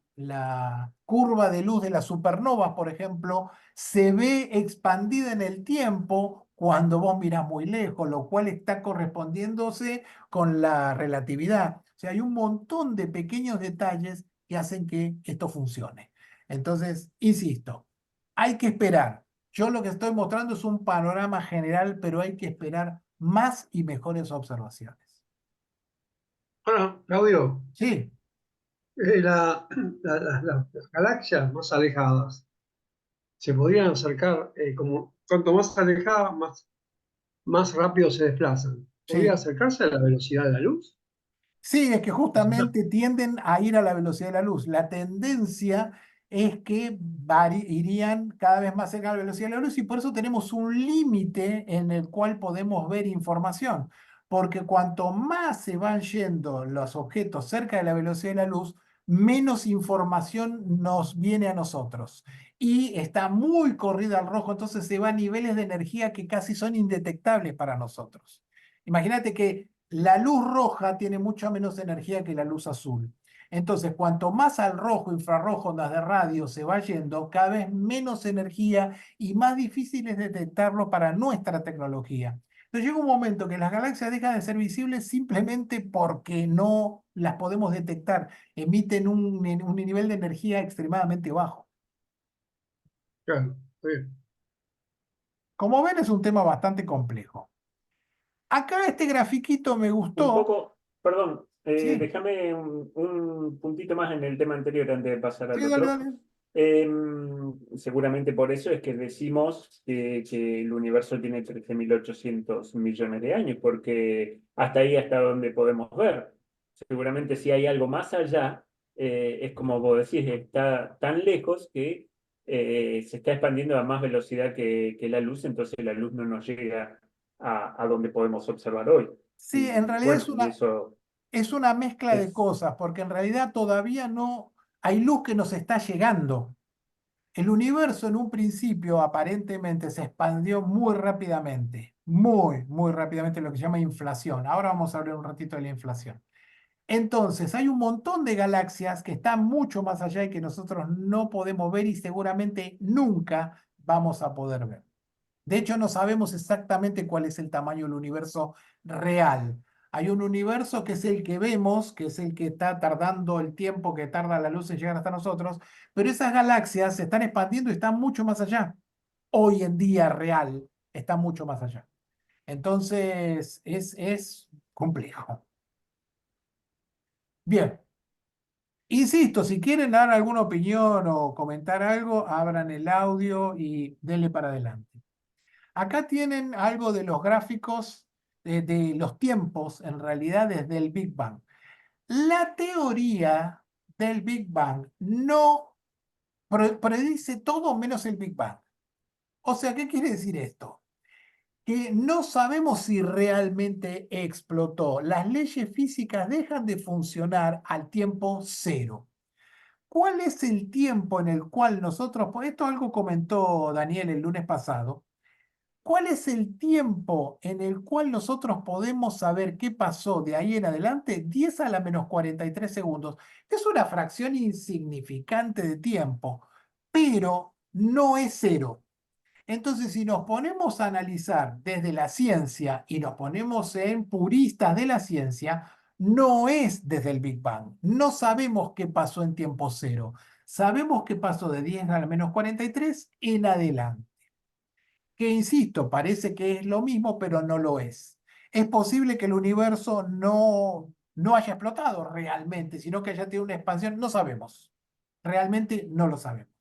curva de luz de las supernovas, por ejemplo, se ve expandida en el tiempo cuando vos mirás muy lejos, lo cual está correspondiéndose con la relatividad. O sea, hay un montón de pequeños detalles que hacen que esto funcione. Entonces, insisto, hay que esperar. Yo lo que estoy mostrando es un panorama general, pero hay que esperar más y mejores observaciones. Bueno, Claudio, Sí, las galaxias más alejadas se podrían acercar, como cuanto más alejadas, más rápido se desplazan. ¿Podría sí. acercarse a la velocidad de la luz? Sí, es que justamente tienden a ir a la velocidad de la luz. La tendencia es que irían cada vez más cerca de la velocidad de la luz y por eso tenemos un límite en el cual podemos ver información. Porque cuanto más se van yendo los objetos cerca de la velocidad de la luz, menos información nos viene a nosotros. Y está muy corrida al rojo, entonces se va a niveles de energía que casi son indetectables para nosotros. Imagínate que la luz roja tiene mucha menos energía que la luz azul. Entonces, cuanto más al rojo, infrarrojo, ondas de radio se va yendo, cada vez menos energía y más difícil es detectarlo para nuestra tecnología. Entonces llega un momento que las galaxias dejan de ser visibles simplemente porque no las podemos detectar. Emiten un nivel de energía extremadamente bajo. Claro, está bien. Como ven, es un tema bastante complejo. Acá este grafiquito me Un gustó. poco, perdón, Sí, déjame un puntito más en el tema anterior antes de pasar sí, al dale, otro. dale. Seguramente por eso es que decimos que el universo tiene 13.800 millones de años, porque hasta ahí, hasta donde podemos ver. Seguramente si hay algo más allá, es como vos decís, está tan lejos que se está expandiendo a más velocidad que la luz, entonces la luz no nos llega a donde podemos observar hoy. Sí, en Y realidad bueno, y eso es una mezcla de es, cosas, porque en realidad todavía no hay luz que nos está llegando. El universo en un principio aparentemente se expandió muy rápidamente, muy rápidamente, lo que se llama inflación. Ahora vamos a hablar un ratito de la inflación. Entonces, hay un montón de galaxias que están mucho más allá y que nosotros no podemos ver y seguramente nunca vamos a poder ver. De hecho, no sabemos exactamente cuál es el tamaño del universo real. Hay un universo que es el que vemos, que es el que está tardando el tiempo que tarda la luz en llegar hasta nosotros, pero esas galaxias se están expandiendo y están mucho más allá. Hoy en día real está mucho más allá. Entonces, es complejo. Bien, insisto, si quieren dar alguna opinión o comentar algo, abran el audio y denle para adelante. Acá tienen algo de los gráficos de los tiempos, en realidad, desde el Big Bang. La teoría del Big Bang no predice todo menos el Big Bang. O sea, ¿qué quiere decir esto? Que no sabemos si realmente explotó. Las leyes físicas dejan de funcionar al tiempo cero. ¿Cuál es el tiempo en el cual nosotros, pues esto algo comentó Daniel el lunes pasado, cuál es el tiempo en el cual nosotros podemos saber qué pasó de ahí en adelante? 10 a la menos 43 segundos. Es una fracción insignificante de tiempo, pero no es cero. Entonces, si nos ponemos a analizar desde la ciencia y nos ponemos en puristas de la ciencia, no es desde el Big Bang. No sabemos qué pasó en tiempo cero. Sabemos qué pasó de 10 a la menos 43 en adelante. Que, insisto, parece que es lo mismo, pero no lo es. Es posible que el universo no haya explotado realmente, sino que haya tenido una expansión. No sabemos. Realmente no lo sabemos.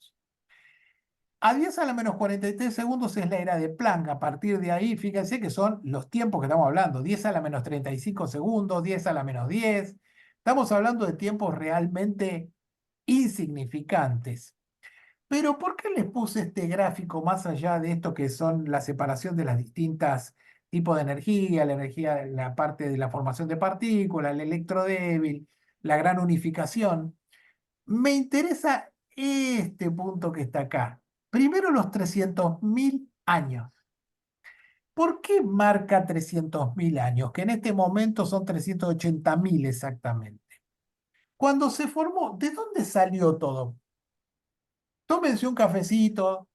A 10 a la menos 43 segundos es la era de Planck. A partir de ahí, fíjense que son los tiempos que estamos hablando. 10 a la menos 35 segundos, 10 a la menos 10. Estamos hablando de tiempos realmente insignificantes. Pero ¿por qué les puse este gráfico más allá de esto que son la separación de las distintas tipos de energía, la parte de la formación de partículas, el electrodébil, la gran unificación? Me interesa este punto que está acá. Primero, los 300.000 años. ¿Por qué marca 300.000 años? Que en este momento son 380.000 exactamente. Cuando se formó, ¿de dónde salió todo? Tómense un cafecito,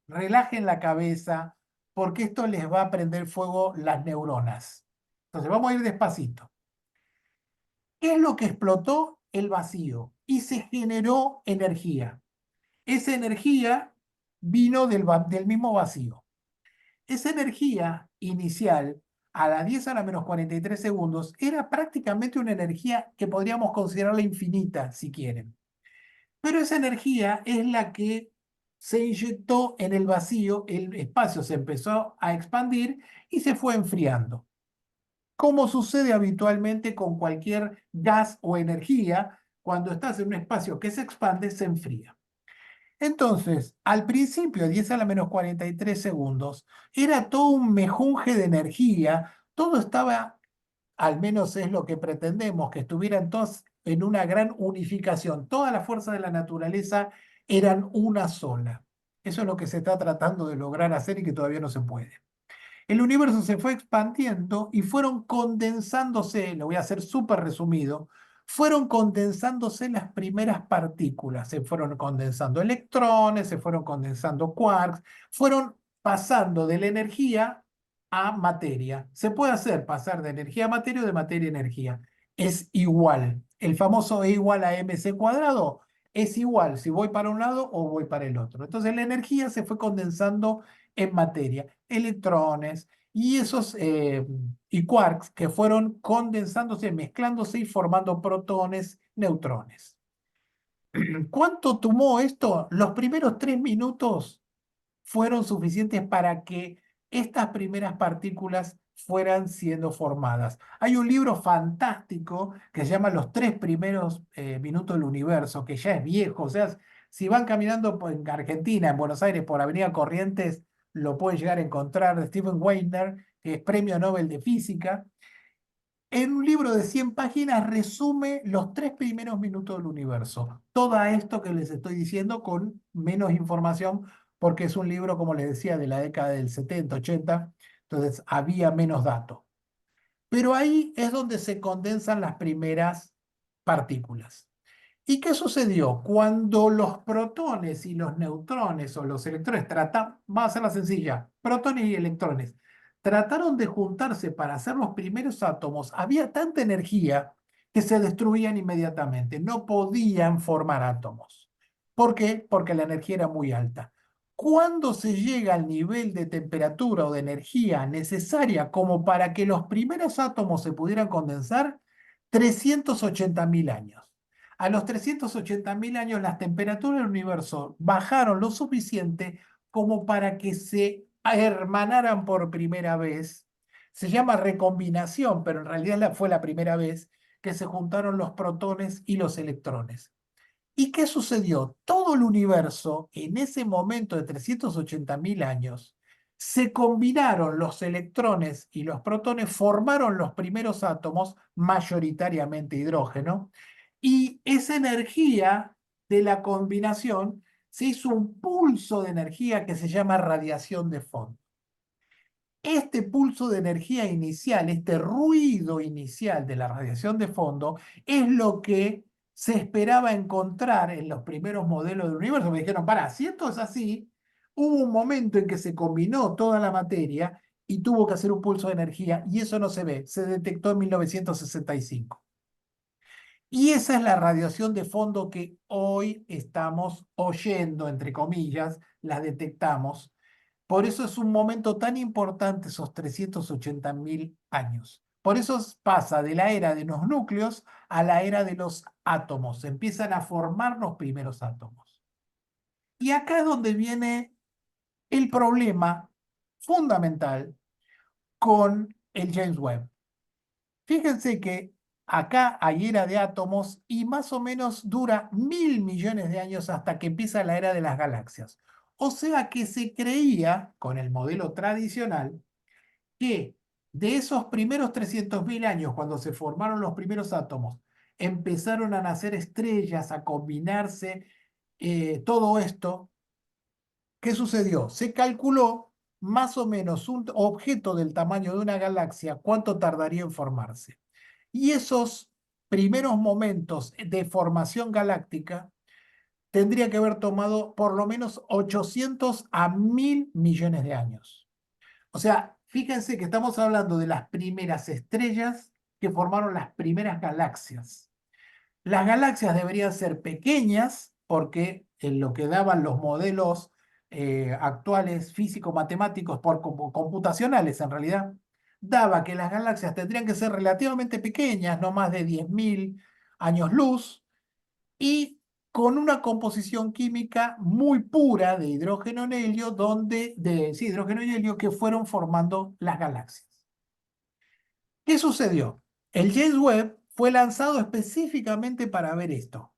relajen la cabeza, porque esto les va a prender fuego las neuronas. Entonces, vamos a ir despacito. ¿Qué es lo que explotó? El vacío. Y se generó energía. Esa energía vino del mismo vacío. Esa energía inicial, a las 10 a la menos 43 segundos, era prácticamente una energía que podríamos considerarla infinita, si quieren. Pero esa energía es la que se inyectó en el vacío, el espacio se empezó a expandir y se fue enfriando. Como sucede habitualmente con cualquier gas o energía, cuando estás en un espacio que se expande, se enfría. Entonces, al principio, 10 a la menos 43 segundos, era todo un mejunje de energía, todo estaba, al menos es lo que pretendemos, que estuvieran todos en una gran unificación. Todas las fuerzas de la naturaleza eran una sola. Eso es lo que se está tratando de lograr hacer y que todavía no se puede. El universo se fue expandiendo y fueron condensándose, lo voy a hacer súper resumido, fueron condensándose las primeras partículas, se fueron condensando electrones, se fueron condensando quarks, fueron pasando de la energía a materia. Se puede hacer pasar de energía a materia o de materia a energía. Es igual. El famoso E igual a mc cuadrado es igual si voy para un lado o voy para el otro. Entonces la energía se fue condensando en materia, electrones y quarks que fueron condensándose, mezclándose y formando protones, neutrones. ¿Cuánto tomó esto? Los primeros 3 minutos fueron suficientes para que estas primeras partículas fueran siendo formadas. Hay un libro fantástico que se llama Los 3 primeros minutos del universo, que ya es viejo. O sea, si van caminando en Argentina, en Buenos Aires, por Avenida Corrientes, lo pueden llegar a encontrar de Stephen Wagner, que es Premio Nobel de Física. En un libro de 100 páginas resume los 3 primeros minutos del universo. Todo esto que les estoy diciendo con menos información, porque es un libro, como les decía, de la década del 70, 80, entonces había menos datos. Pero ahí es donde se condensan las primeras partículas. ¿Y qué sucedió? Cuando los protones y los neutrones o los electrones vamos a hacerla sencilla, protones y electrones, trataron de juntarse para hacer los primeros átomos, había tanta energía que se destruían inmediatamente, no podían formar átomos. ¿Por qué? Porque la energía era muy alta. Cuando se llega al nivel de temperatura o de energía necesaria como para que los primeros átomos se pudieran condensar, 380.000 años. A los 380.000 años las temperaturas del universo bajaron lo suficiente como para que se hermanaran por primera vez, Se llama recombinación, pero en realidad fue la primera vez que se juntaron los protones y los electrones. ¿Y qué sucedió? Todo el universo, en ese momento de 380.000 años, se combinaron los electrones y los protones, formaron los primeros átomos, mayoritariamente hidrógeno, y esa energía de la combinación se hizo un pulso de energía que se llama radiación de fondo. Este pulso de energía inicial, este ruido inicial de la radiación de fondo, es lo que se esperaba encontrar en los primeros modelos del universo. Me dijeron, para, si esto es así, hubo un momento en que se combinó toda la materia y tuvo que hacer un pulso de energía, y eso no se ve, se detectó en 1965. Y esa es la radiación de fondo que hoy estamos oyendo, entre comillas, la detectamos. Por eso es un momento tan importante esos 380.000 años. Por eso pasa de la era de los núcleos a la era de los átomos. Se empiezan a formar los primeros átomos. Y acá es donde viene el problema fundamental con el James Webb. Fíjense que acá hay era de átomos y más o menos dura 1.000 millones de años hasta que empieza la era de las galaxias. O sea que se creía, con el modelo tradicional, que de esos primeros 300.000 años, cuando se formaron los primeros átomos, empezaron a nacer estrellas, a combinarse todo esto. ¿Qué sucedió? Se calculó más o menos un objeto del tamaño de una galaxia, cuánto tardaría en formarse. Y esos primeros momentos de formación galáctica tendría que haber tomado por lo menos 800 a 1.000 millones de años. O sea, fíjense que estamos hablando de las primeras estrellas que formaron las primeras galaxias. Las galaxias deberían ser pequeñas porque en lo que daban los modelos actuales físico-matemáticos computacionales en realidad, daba que las galaxias tendrían que ser relativamente pequeñas, no más de 10.000 años luz, y con una composición química muy pura de hidrógeno en helio, sí, hidrógeno y helio que fueron formando las galaxias. ¿Qué sucedió? El James Webb fue lanzado específicamente para ver esto.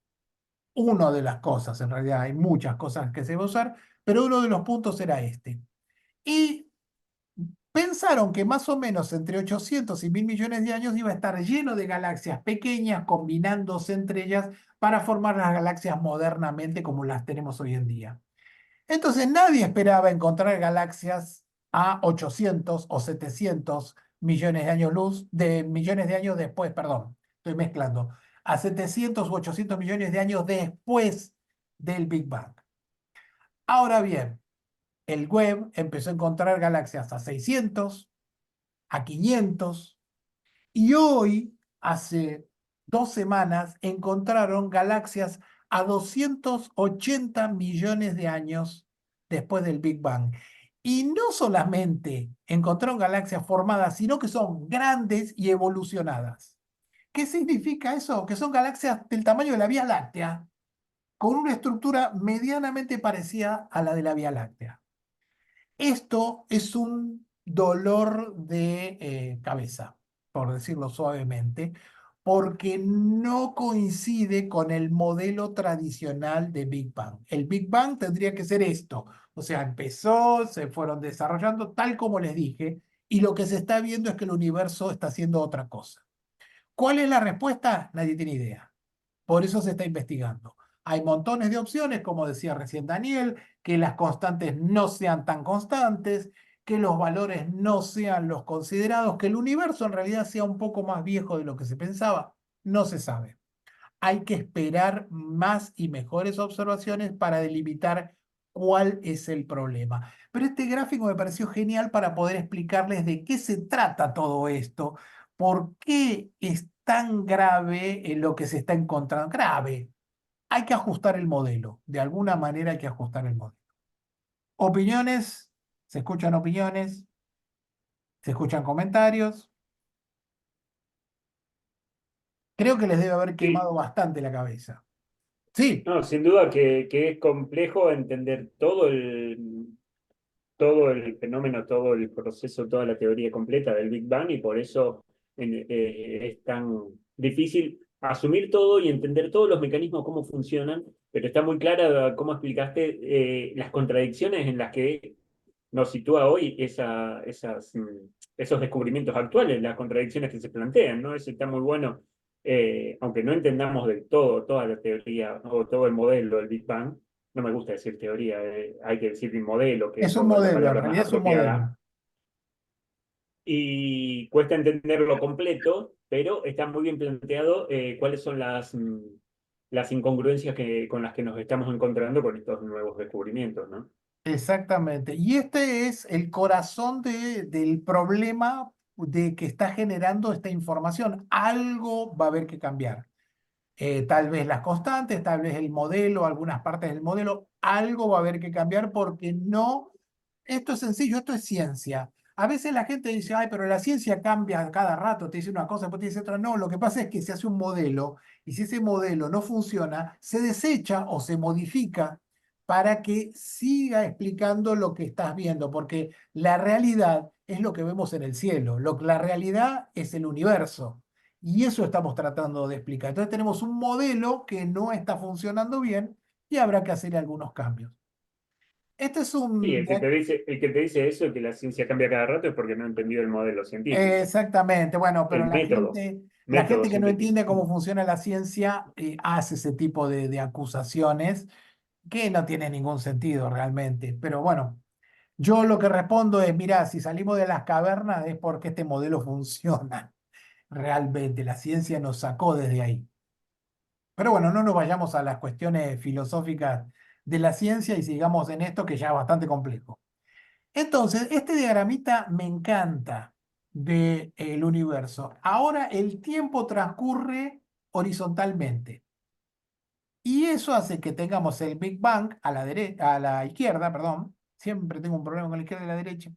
Una de las cosas, en realidad hay muchas cosas que se va a usar, pero uno de los puntos era este. Y pensaron que más o menos entre 800 y 1.000 millones de años iba a estar lleno de galaxias pequeñas combinándose entre ellas para formar las galaxias modernamente como las tenemos hoy en día. Entonces nadie esperaba encontrar galaxias a 800 o 700 millones de años luz, de millones de años después, perdón, estoy mezclando, a 700 u 800 millones de años después del Big Bang. Ahora bien, el Webb empezó a encontrar galaxias a 600, a 500, y hoy, hace 2 semanas, encontraron galaxias a 280 millones de años después del Big Bang. Y no solamente encontraron galaxias formadas, sino que son grandes y evolucionadas. ¿Qué significa eso? Que son galaxias del tamaño de la Vía Láctea, con una estructura medianamente parecida a la de la Vía Láctea. Esto es un dolor de cabeza, por decirlo suavemente, porque no coincide con el modelo tradicional de Big Bang. El Big Bang tendría que ser esto, o sea, empezó, se fueron desarrollando tal como les dije, y lo que se está viendo es que el universo está haciendo otra cosa. ¿Cuál es la respuesta? Nadie tiene idea. Por eso se está investigando. Hay montones de opciones, como decía recién Daniel, que las constantes no sean tan constantes, que los valores no sean los considerados, que el universo en realidad sea un poco más viejo de lo que se pensaba. No se sabe. Hay que esperar más y mejores observaciones para delimitar cuál es el problema. Pero este gráfico me pareció genial para poder explicarles de qué se trata todo esto, por qué es tan grave lo que se está encontrando. Grave. Hay que ajustar el modelo. De alguna manera hay que ajustar el modelo. Opiniones, se escuchan opiniones, se escuchan comentarios. Creo que les debe haber Sí, quemado bastante la cabeza. Sí, no, sin duda que es complejo entender todo todo el fenómeno, todo el proceso, toda la teoría completa del Big Bang y por eso es tan difícil asumir todo y entender todos los mecanismos, cómo funcionan, pero está muy clara cómo explicaste las contradicciones en las que nos sitúa hoy esos descubrimientos actuales, las contradicciones que se plantean, ¿no? Eso está muy bueno, aunque no entendamos del todo toda la teoría o todo el modelo del Big Bang, no me gusta decir teoría, hay que decir modelo, que Es es un la modelo, en palabra más realidad es un apropiada, modelo. y cuesta entenderlo completo, pero está muy bien planteado cuáles son las incongruencias con las que nos estamos encontrando con estos nuevos descubrimientos, ¿no? Exactamente. Y este es el corazón del problema de que está generando esta información. Algo va a haber que cambiar. Tal vez las constantes, tal vez el modelo, algunas partes del modelo, algo va a haber que cambiar porque no, esto es sencillo, esto es ciencia. A veces la gente dice, ay, pero la ciencia cambia cada rato, te dice una cosa, después te dice otra. No, lo que pasa es que se hace un modelo y si ese modelo no funciona, se desecha o se modifica para que siga explicando lo que estás viendo, porque la realidad es lo que vemos en el cielo, la realidad es el universo. Y eso estamos tratando de explicar. Entonces tenemos un modelo que no está funcionando bien y habrá que hacer algunos cambios. Este es Sí, un... el que te dice eso, que la ciencia cambia cada rato, es porque no ha entendido el modelo científico, Exactamente, bueno, pero el método, la método gente que no científico. entiende cómo funciona la ciencia hace ese tipo de acusaciones que no tienen ningún sentido realmente. Pero bueno, yo lo que respondo es, mira, si salimos de las cavernas es porque este modelo funciona realmente. La ciencia nos sacó desde ahí. Pero bueno, no nos vayamos a las cuestiones filosóficas de la ciencia y sigamos en esto que ya es bastante complejo. Entonces, este diagramita me encanta del universo. Ahora el tiempo transcurre horizontalmente y eso hace que tengamos el Big Bang a la a la izquierda, perdón. Siempre tengo un problema con la izquierda y la derecha.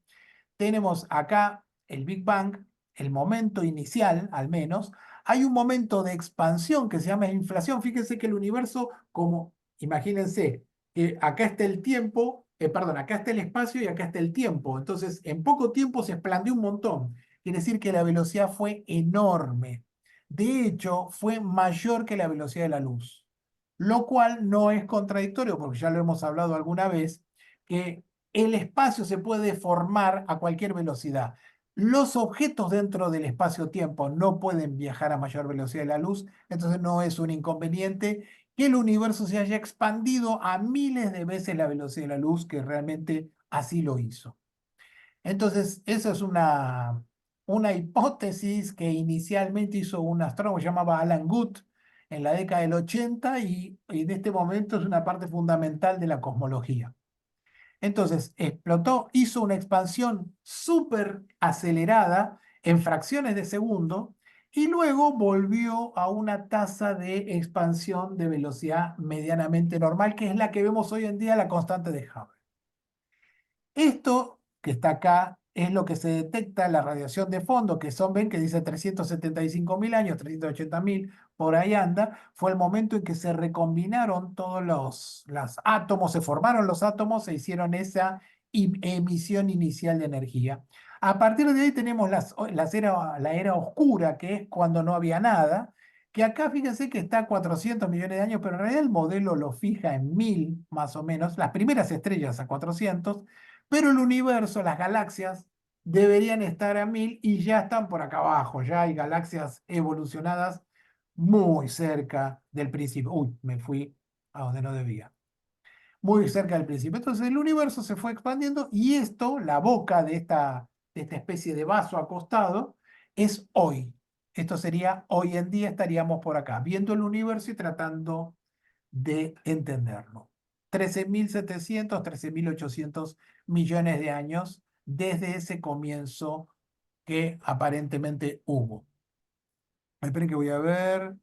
Tenemos acá el Big Bang, el momento inicial, al menos. Hay un momento de expansión que se llama inflación. Fíjense que el universo, como, imagínense, que acá está el tiempo, perdón, acá está el espacio y acá está el tiempo. Entonces, en poco tiempo se expandió un montón. Quiere decir que la velocidad fue enorme. De hecho, fue mayor que la velocidad de la luz, lo cual no es contradictorio, porque ya lo hemos hablado alguna vez, que el espacio se puede formar a cualquier velocidad. Los objetos dentro del espacio-tiempo no pueden viajar a mayor velocidad de la luz, entonces no es un inconveniente que el universo se haya expandido a miles de veces la velocidad de la luz, que realmente así lo hizo. Entonces, esa es una hipótesis que inicialmente hizo un astrónomo que se llamaba Alan Guth en la década del 80 y en este momento es una parte fundamental de la cosmología. Entonces, explotó, hizo una expansión súper acelerada en fracciones de segundo y luego volvió a una tasa de expansión de velocidad medianamente normal, que es la que vemos hoy en día, la constante de Hubble. Esto que está acá es lo que se detecta en la radiación de fondo, que son, ven que dice 375.000 años, 380.000, por ahí anda, fue el momento en que se recombinaron todos los átomos, se formaron los átomos, se hicieron esa emisión inicial de energía. A partir de ahí tenemos la era oscura, que es cuando no había nada, que acá fíjense que está a 400 millones de años, pero en realidad el modelo lo fija en 1000 más o menos, las primeras estrellas a 400, pero el universo, las galaxias, deberían estar a 1000 y ya están por acá abajo. Ya hay galaxias evolucionadas muy cerca del principio. Uy, me fui a donde no debía. Muy cerca del principio. Entonces el universo se fue expandiendo y esto, la boca de esta especie de vaso acostado, es hoy. Esto sería hoy en día, estaríamos por acá, viendo el universo y tratando de entenderlo. 13.700, 13.800 millones de años desde ese comienzo que aparentemente hubo. Esperen que voy a ver.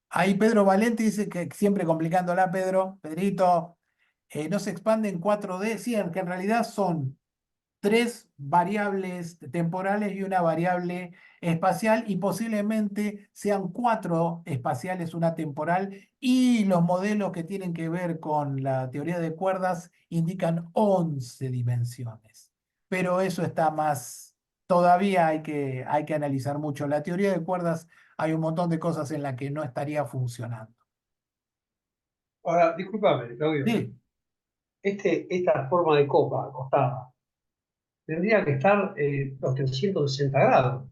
Ahí Pedro Valente dice que siempre complicándola, Pedro. Pedrito, no se expande en 4D. Sí, que en realidad son 3 variables temporales y una variable espacial, y posiblemente sean 4 espaciales, una temporal, y los modelos que tienen que ver con la teoría de cuerdas indican 11 dimensiones. Pero eso está más, todavía hay que analizar mucho. La teoría de cuerdas hay un montón de cosas en las que no estaría funcionando. Ahora, discúlpame, Claudio. Sí, Esta forma de copa acostada tendría que estar los 360 grados,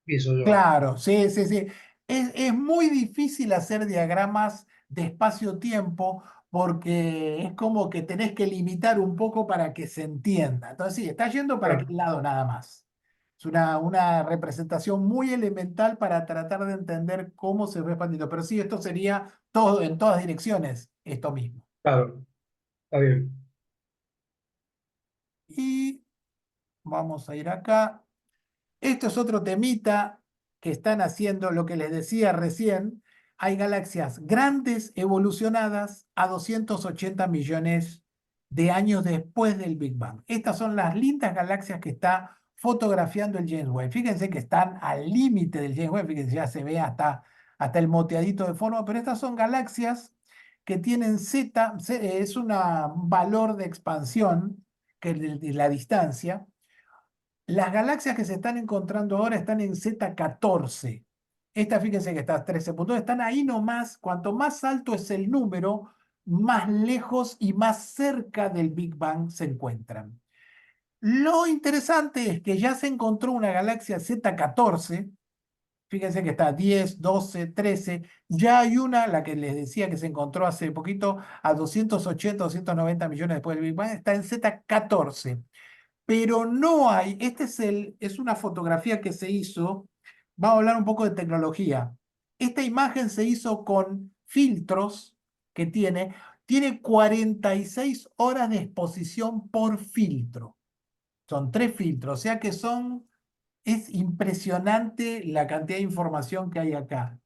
pienso yo. claro, sí, sí, sí. Es muy difícil hacer diagramas de espacio-tiempo porque es como que tenés que limitar un poco para que se entienda. Entonces, sí, está yendo para Claro, aquel lado nada más. Es una representación muy elemental para tratar de entender cómo se va expandiendo. Pero sí, esto sería todo en todas direcciones, esto mismo. claro, está bien. Y vamos a ir acá. Esto es otro temita que están haciendo, lo que les decía recién. Hay galaxias grandes evolucionadas a 280 millones de años después del Big Bang. Estas son las lindas galaxias que está fotografiando el James Webb. Fíjense que están al límite del James Webb, fíjense, ya se ve hasta el moteadito de forma, pero estas son galaxias que tienen Z, es un valor de expansión que de la distancia. Las galaxias que se están encontrando ahora están en Z14. Esta, fíjense que está a 13 puntos. Están ahí nomás. Cuanto más alto es el número, más lejos y más cerca del Big Bang se encuentran. Lo interesante es que ya se encontró una galaxia Z14. Fíjense que está 10, 12, 13. Ya hay una, la que les decía que se encontró hace poquito, a 280, 290 millones después del Big Bang. Está en Z14. Pero no hay, es una fotografía que se hizo, vamos a hablar un poco de tecnología. Esta imagen se hizo con filtros que tiene 46 horas de exposición por filtro. Son 3 filtros, o sea que es impresionante la cantidad de información que hay acá.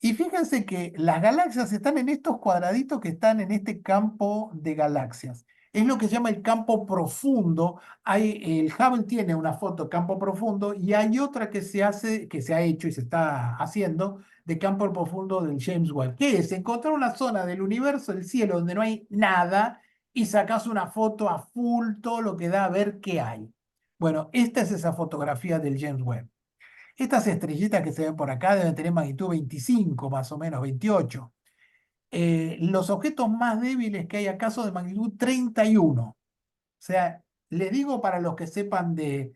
Y fíjense que las galaxias están en estos cuadraditos que están en este campo de galaxias. Es lo que se llama el campo profundo. El Hubble tiene una foto campo profundo y hay otra que se ha hecho y se está haciendo de campo profundo del James Webb, que es encontrar una zona del universo, del cielo, donde no hay nada y sacas una foto a full, todo lo que da a ver qué hay. Bueno, esta es esa fotografía del James Webb. Estas estrellitas que se ven por acá deben tener magnitud 25, más o menos, 28. Los objetos más débiles que hay acá son de magnitud 31. O sea, les digo para los que sepan de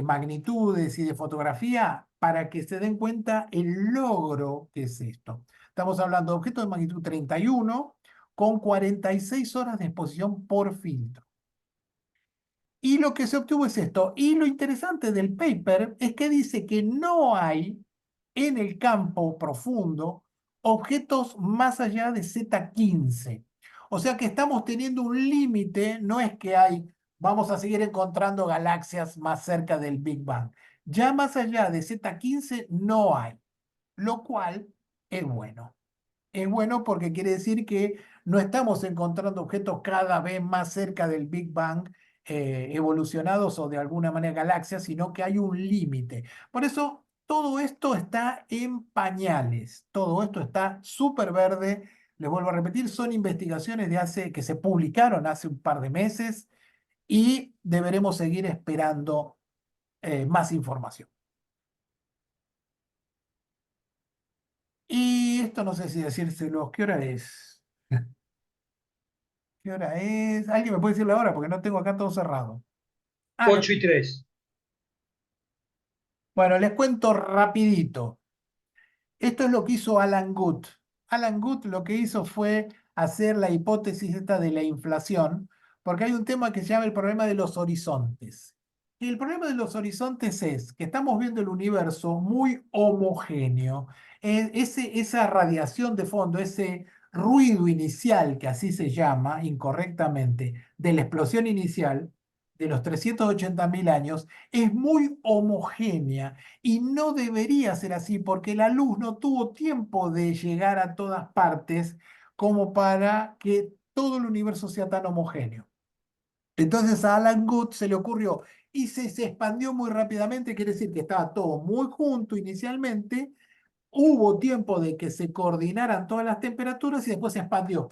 magnitudes y de fotografía, para que se den cuenta el logro que es esto. Estamos hablando de objetos de magnitud 31 con 46 horas de exposición por filtro. Y lo que se obtuvo es esto. Y lo interesante del paper es que dice que no hay en el campo profundo objetos más allá de Z15. O sea que estamos teniendo un límite, no es que vamos a seguir encontrando galaxias más cerca del Big Bang. Ya más allá de Z15 no hay, lo cual es bueno. Es bueno porque quiere decir que no estamos encontrando objetos cada vez más cerca del Big Bang, evolucionados o de alguna manera galaxias, sino que hay un límite. Por eso todo esto está en pañales, todo esto está súper verde. Les vuelvo a repetir, son investigaciones que se publicaron hace un par de meses y deberemos seguir esperando más información. Y esto no sé si decírselo, ¿qué hora es? ¿Qué hora es? ¿Alguien me puede decir la hora? Porque no tengo acá todo cerrado. Ah, no. 8:03. Bueno, les cuento rapidito. Esto es lo que hizo Alan Guth. Alan Guth lo que hizo fue hacer la hipótesis esta de la inflación, porque hay un tema que se llama el problema de los horizontes. Y el problema de los horizontes es que estamos viendo el universo muy homogéneo. Esa radiación de fondo, ese ruido inicial, que así se llama incorrectamente, de la explosión inicial de los 380.000 años, es muy homogénea. Y no debería ser así porque la luz no tuvo tiempo de llegar a todas partes como para que todo el universo sea tan homogéneo. Entonces a Alan Guth se le ocurrió y se expandió muy rápidamente, quiere decir que estaba todo muy junto inicialmente, hubo tiempo de que se coordinaran todas las temperaturas y después se expandió.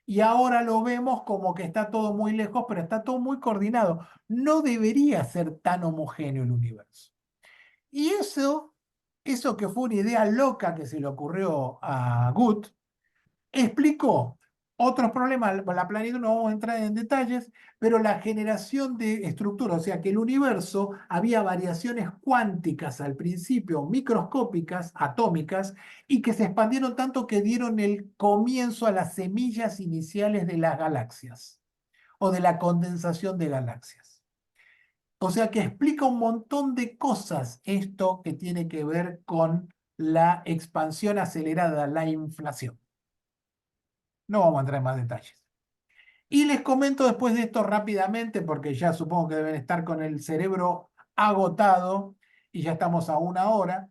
Y ahora lo vemos como que está todo muy lejos, pero está todo muy coordinado. No debería ser tan homogéneo el universo. Y eso que fue una idea loca que se le ocurrió a Guth, explicó otros problemas. La planitud no vamos a entrar en detalles, pero la generación de estructuras, o sea que el universo había variaciones cuánticas al principio, microscópicas, atómicas, y que se expandieron tanto que dieron el comienzo a las semillas iniciales de las galaxias o de la condensación de galaxias. O sea que explica un montón de cosas esto que tiene que ver con la expansión acelerada, la inflación. No vamos a entrar en más detalles. Y les comento después de esto rápidamente, porque ya supongo que deben estar con el cerebro agotado y ya estamos a 1 hora.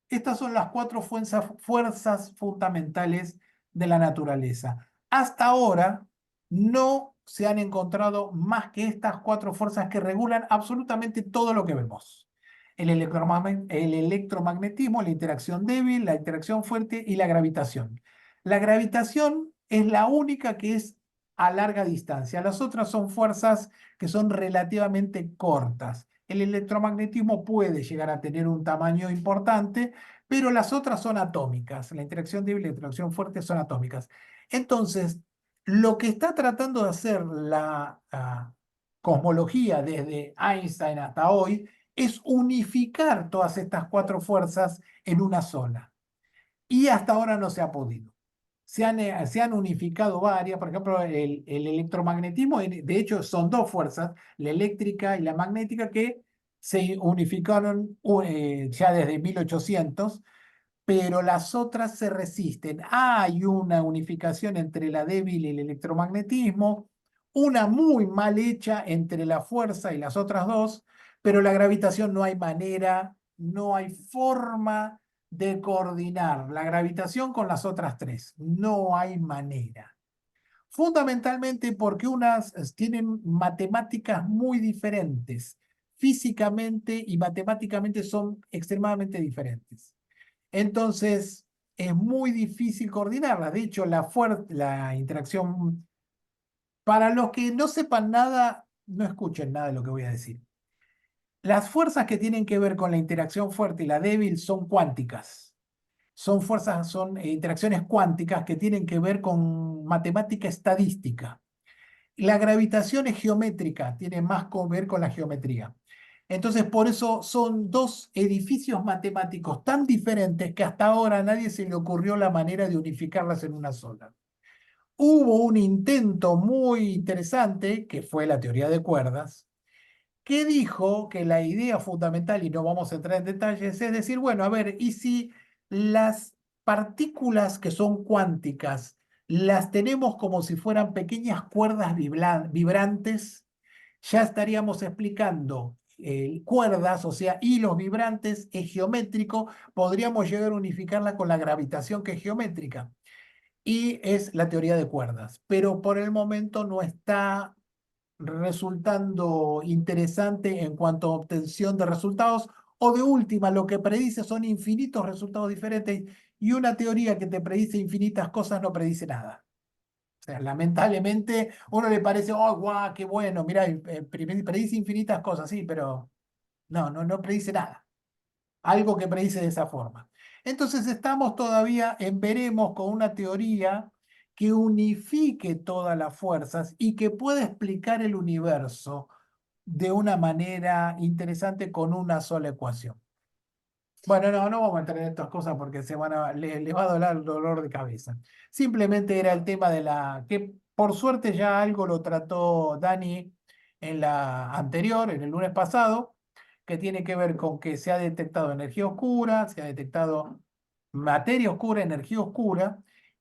Estas son las 4 fuerzas fundamentales de la naturaleza. Hasta ahora no se han encontrado más que estas 4 fuerzas que regulan absolutamente todo lo que vemos. El electromagnetismo, la interacción débil, la interacción fuerte y la gravitación. La gravitación es la única que es a larga distancia. Las otras son fuerzas que son relativamente cortas. El electromagnetismo puede llegar a tener un tamaño importante, pero las otras son atómicas. La interacción débil y la interacción fuerte son atómicas. Entonces, lo que está tratando de hacer la cosmología desde Einstein hasta hoy es unificar todas estas 4 fuerzas en una sola. Y hasta ahora no se ha podido. Se han unificado varias, por ejemplo, el electromagnetismo, de hecho son 2 fuerzas, la eléctrica y la magnética, que se unificaron ya desde 1800, pero las otras se resisten. Hay una unificación entre la débil y el electromagnetismo, una muy mal hecha entre la fuerza y las otras 2, pero la gravitación no hay manera, no hay forma de coordinar la gravitación con las otras 3. No hay manera. Fundamentalmente porque unas tienen matemáticas muy diferentes. Físicamente y matemáticamente son extremadamente diferentes. Entonces, es muy difícil coordinarla. De hecho, la interacción, para los que no sepan nada, no escuchen nada de lo que voy a decir. Las fuerzas que tienen que ver con la interacción fuerte y la débil son cuánticas. Son fuerzas, son interacciones cuánticas que tienen que ver con matemática estadística. La gravitación es geométrica, tiene más que ver con la geometría. Entonces, por eso son 2 edificios matemáticos tan diferentes que hasta ahora a nadie se le ocurrió la manera de unificarlas en una sola. Hubo un intento muy interesante, que fue la teoría de cuerdas, que dijo que la idea fundamental, y no vamos a entrar en detalles, es decir, bueno, a ver, ¿y si las partículas que son cuánticas las tenemos como si fueran pequeñas cuerdas vibrantes? Ya estaríamos explicando cuerdas, o sea, hilos vibrantes, es geométrico, podríamos llegar a unificarla con la gravitación, que es geométrica, y es la teoría de cuerdas, pero por el momento no está resultando interesante en cuanto a obtención de resultados, o de última, lo que predice son infinitos resultados diferentes, y una teoría que te predice infinitas cosas no predice nada. O sea, lamentablemente, uno le parece, oh, guau, qué bueno, mira, predice infinitas cosas, sí, pero no predice nada. Algo que predice de esa forma. Entonces estamos todavía en veremos con una teoría que unifique todas las fuerzas y que pueda explicar el universo de una manera interesante con una sola ecuación. Bueno, no vamos a entrar en estas cosas porque le va a doler el dolor de cabeza. Simplemente era el tema que por suerte ya algo lo trató Dani en la anterior, en el lunes pasado, que tiene que ver con que se ha detectado energía oscura, se ha detectado materia oscura, energía oscura,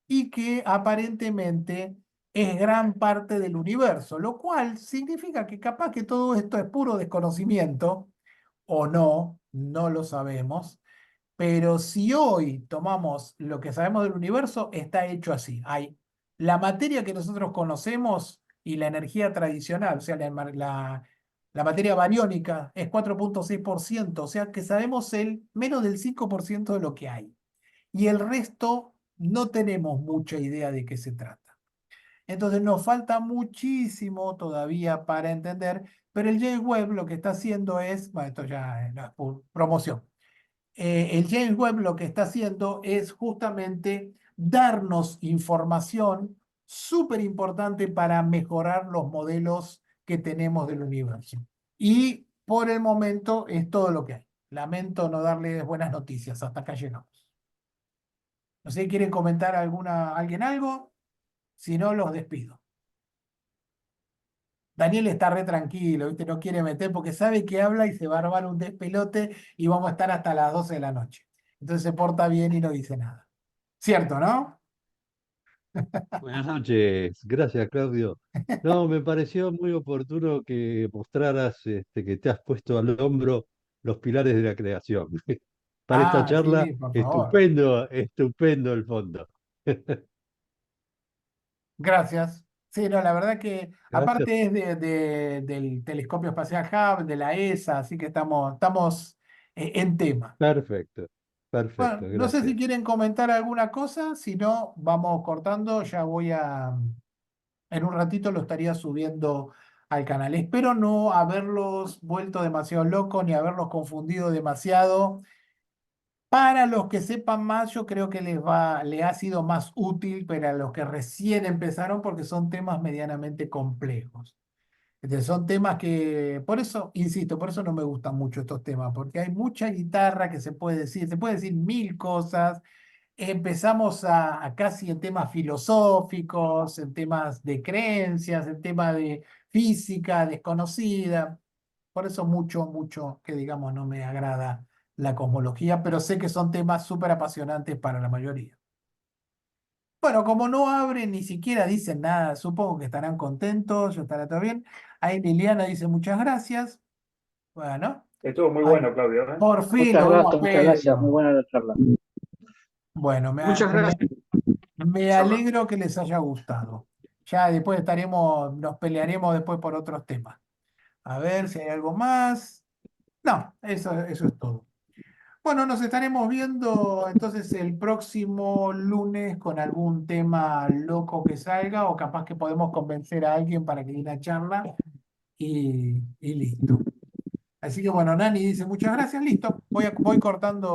y que aparentemente es gran parte del universo, lo cual significa que capaz que todo esto es puro desconocimiento, o no lo sabemos, pero si hoy tomamos lo que sabemos del universo, está hecho así. Hay la materia que nosotros conocemos y la energía tradicional, o sea, la materia bariónica es 4,6%, o sea que sabemos menos del 5% de lo que hay. Y el resto no tenemos mucha idea de qué se trata. Entonces nos falta muchísimo todavía para entender, pero el James Webb lo que está haciendo es, bueno, esto ya no es promoción. El James Webb lo que está haciendo es justamente darnos información súper importante para mejorar los modelos que tenemos del universo. Y por el momento es todo lo que hay. Lamento no darles buenas noticias, hasta acá llegamos. No sé, ¿quieren comentar alguien algo? Si no, los despido. Daniel está re tranquilo, ¿viste? No quiere meter porque sabe que habla y se va a armar un despelote y vamos a estar hasta las 12 de la noche. Entonces se porta bien y no dice nada. ¿Cierto, no? Buenas noches, gracias Claudio. No, me pareció muy oportuno que mostraras que te has puesto al hombro los pilares de la creación. Para esta Ah, charla, sí, por favor. estupendo, estupendo el fondo. Gracias. Sí, no, la verdad que Gracias. aparte es del Telescopio Espacial Hubble, de la ESA, así que estamos en tema. Perfecto, Bueno, perfecto, no sé si gracias. quieren comentar alguna cosa, si no, vamos cortando, en un ratito lo estaría subiendo al canal. Espero no haberlos vuelto demasiado locos ni haberlos confundido demasiado. Para los que sepan más, yo creo que le ha sido más útil, pero a los que recién empezaron, porque son temas medianamente complejos. Son temas que, por eso, insisto, por eso no me gustan mucho estos temas, porque hay mucha guitarra que se puede decir mil cosas. Empezamos a casi en temas filosóficos, en temas de creencias, en temas de física desconocida. Por eso mucho que digamos no me agrada la cosmología, pero sé que son temas súper apasionantes para la mayoría. Bueno, como no abren ni siquiera dicen nada, supongo que estarán contentos, yo estará todo bien. Ahí Liliana dice muchas gracias. Bueno, Estuvo muy ay, bueno, Claudio, ¿eh? por fin lo vemos a Muchas gracias, muy Pedro. buena la charla. Bueno, Muchas gracias. me alegro que les haya gustado. Ya después nos pelearemos después por otros temas. A ver si hay algo más. No, eso es todo. Bueno, nos estaremos viendo entonces el próximo lunes con algún tema loco que salga o capaz que podemos convencer a alguien para que dé una charla y listo. Así que bueno, Nani dice muchas gracias, listo. Voy cortando.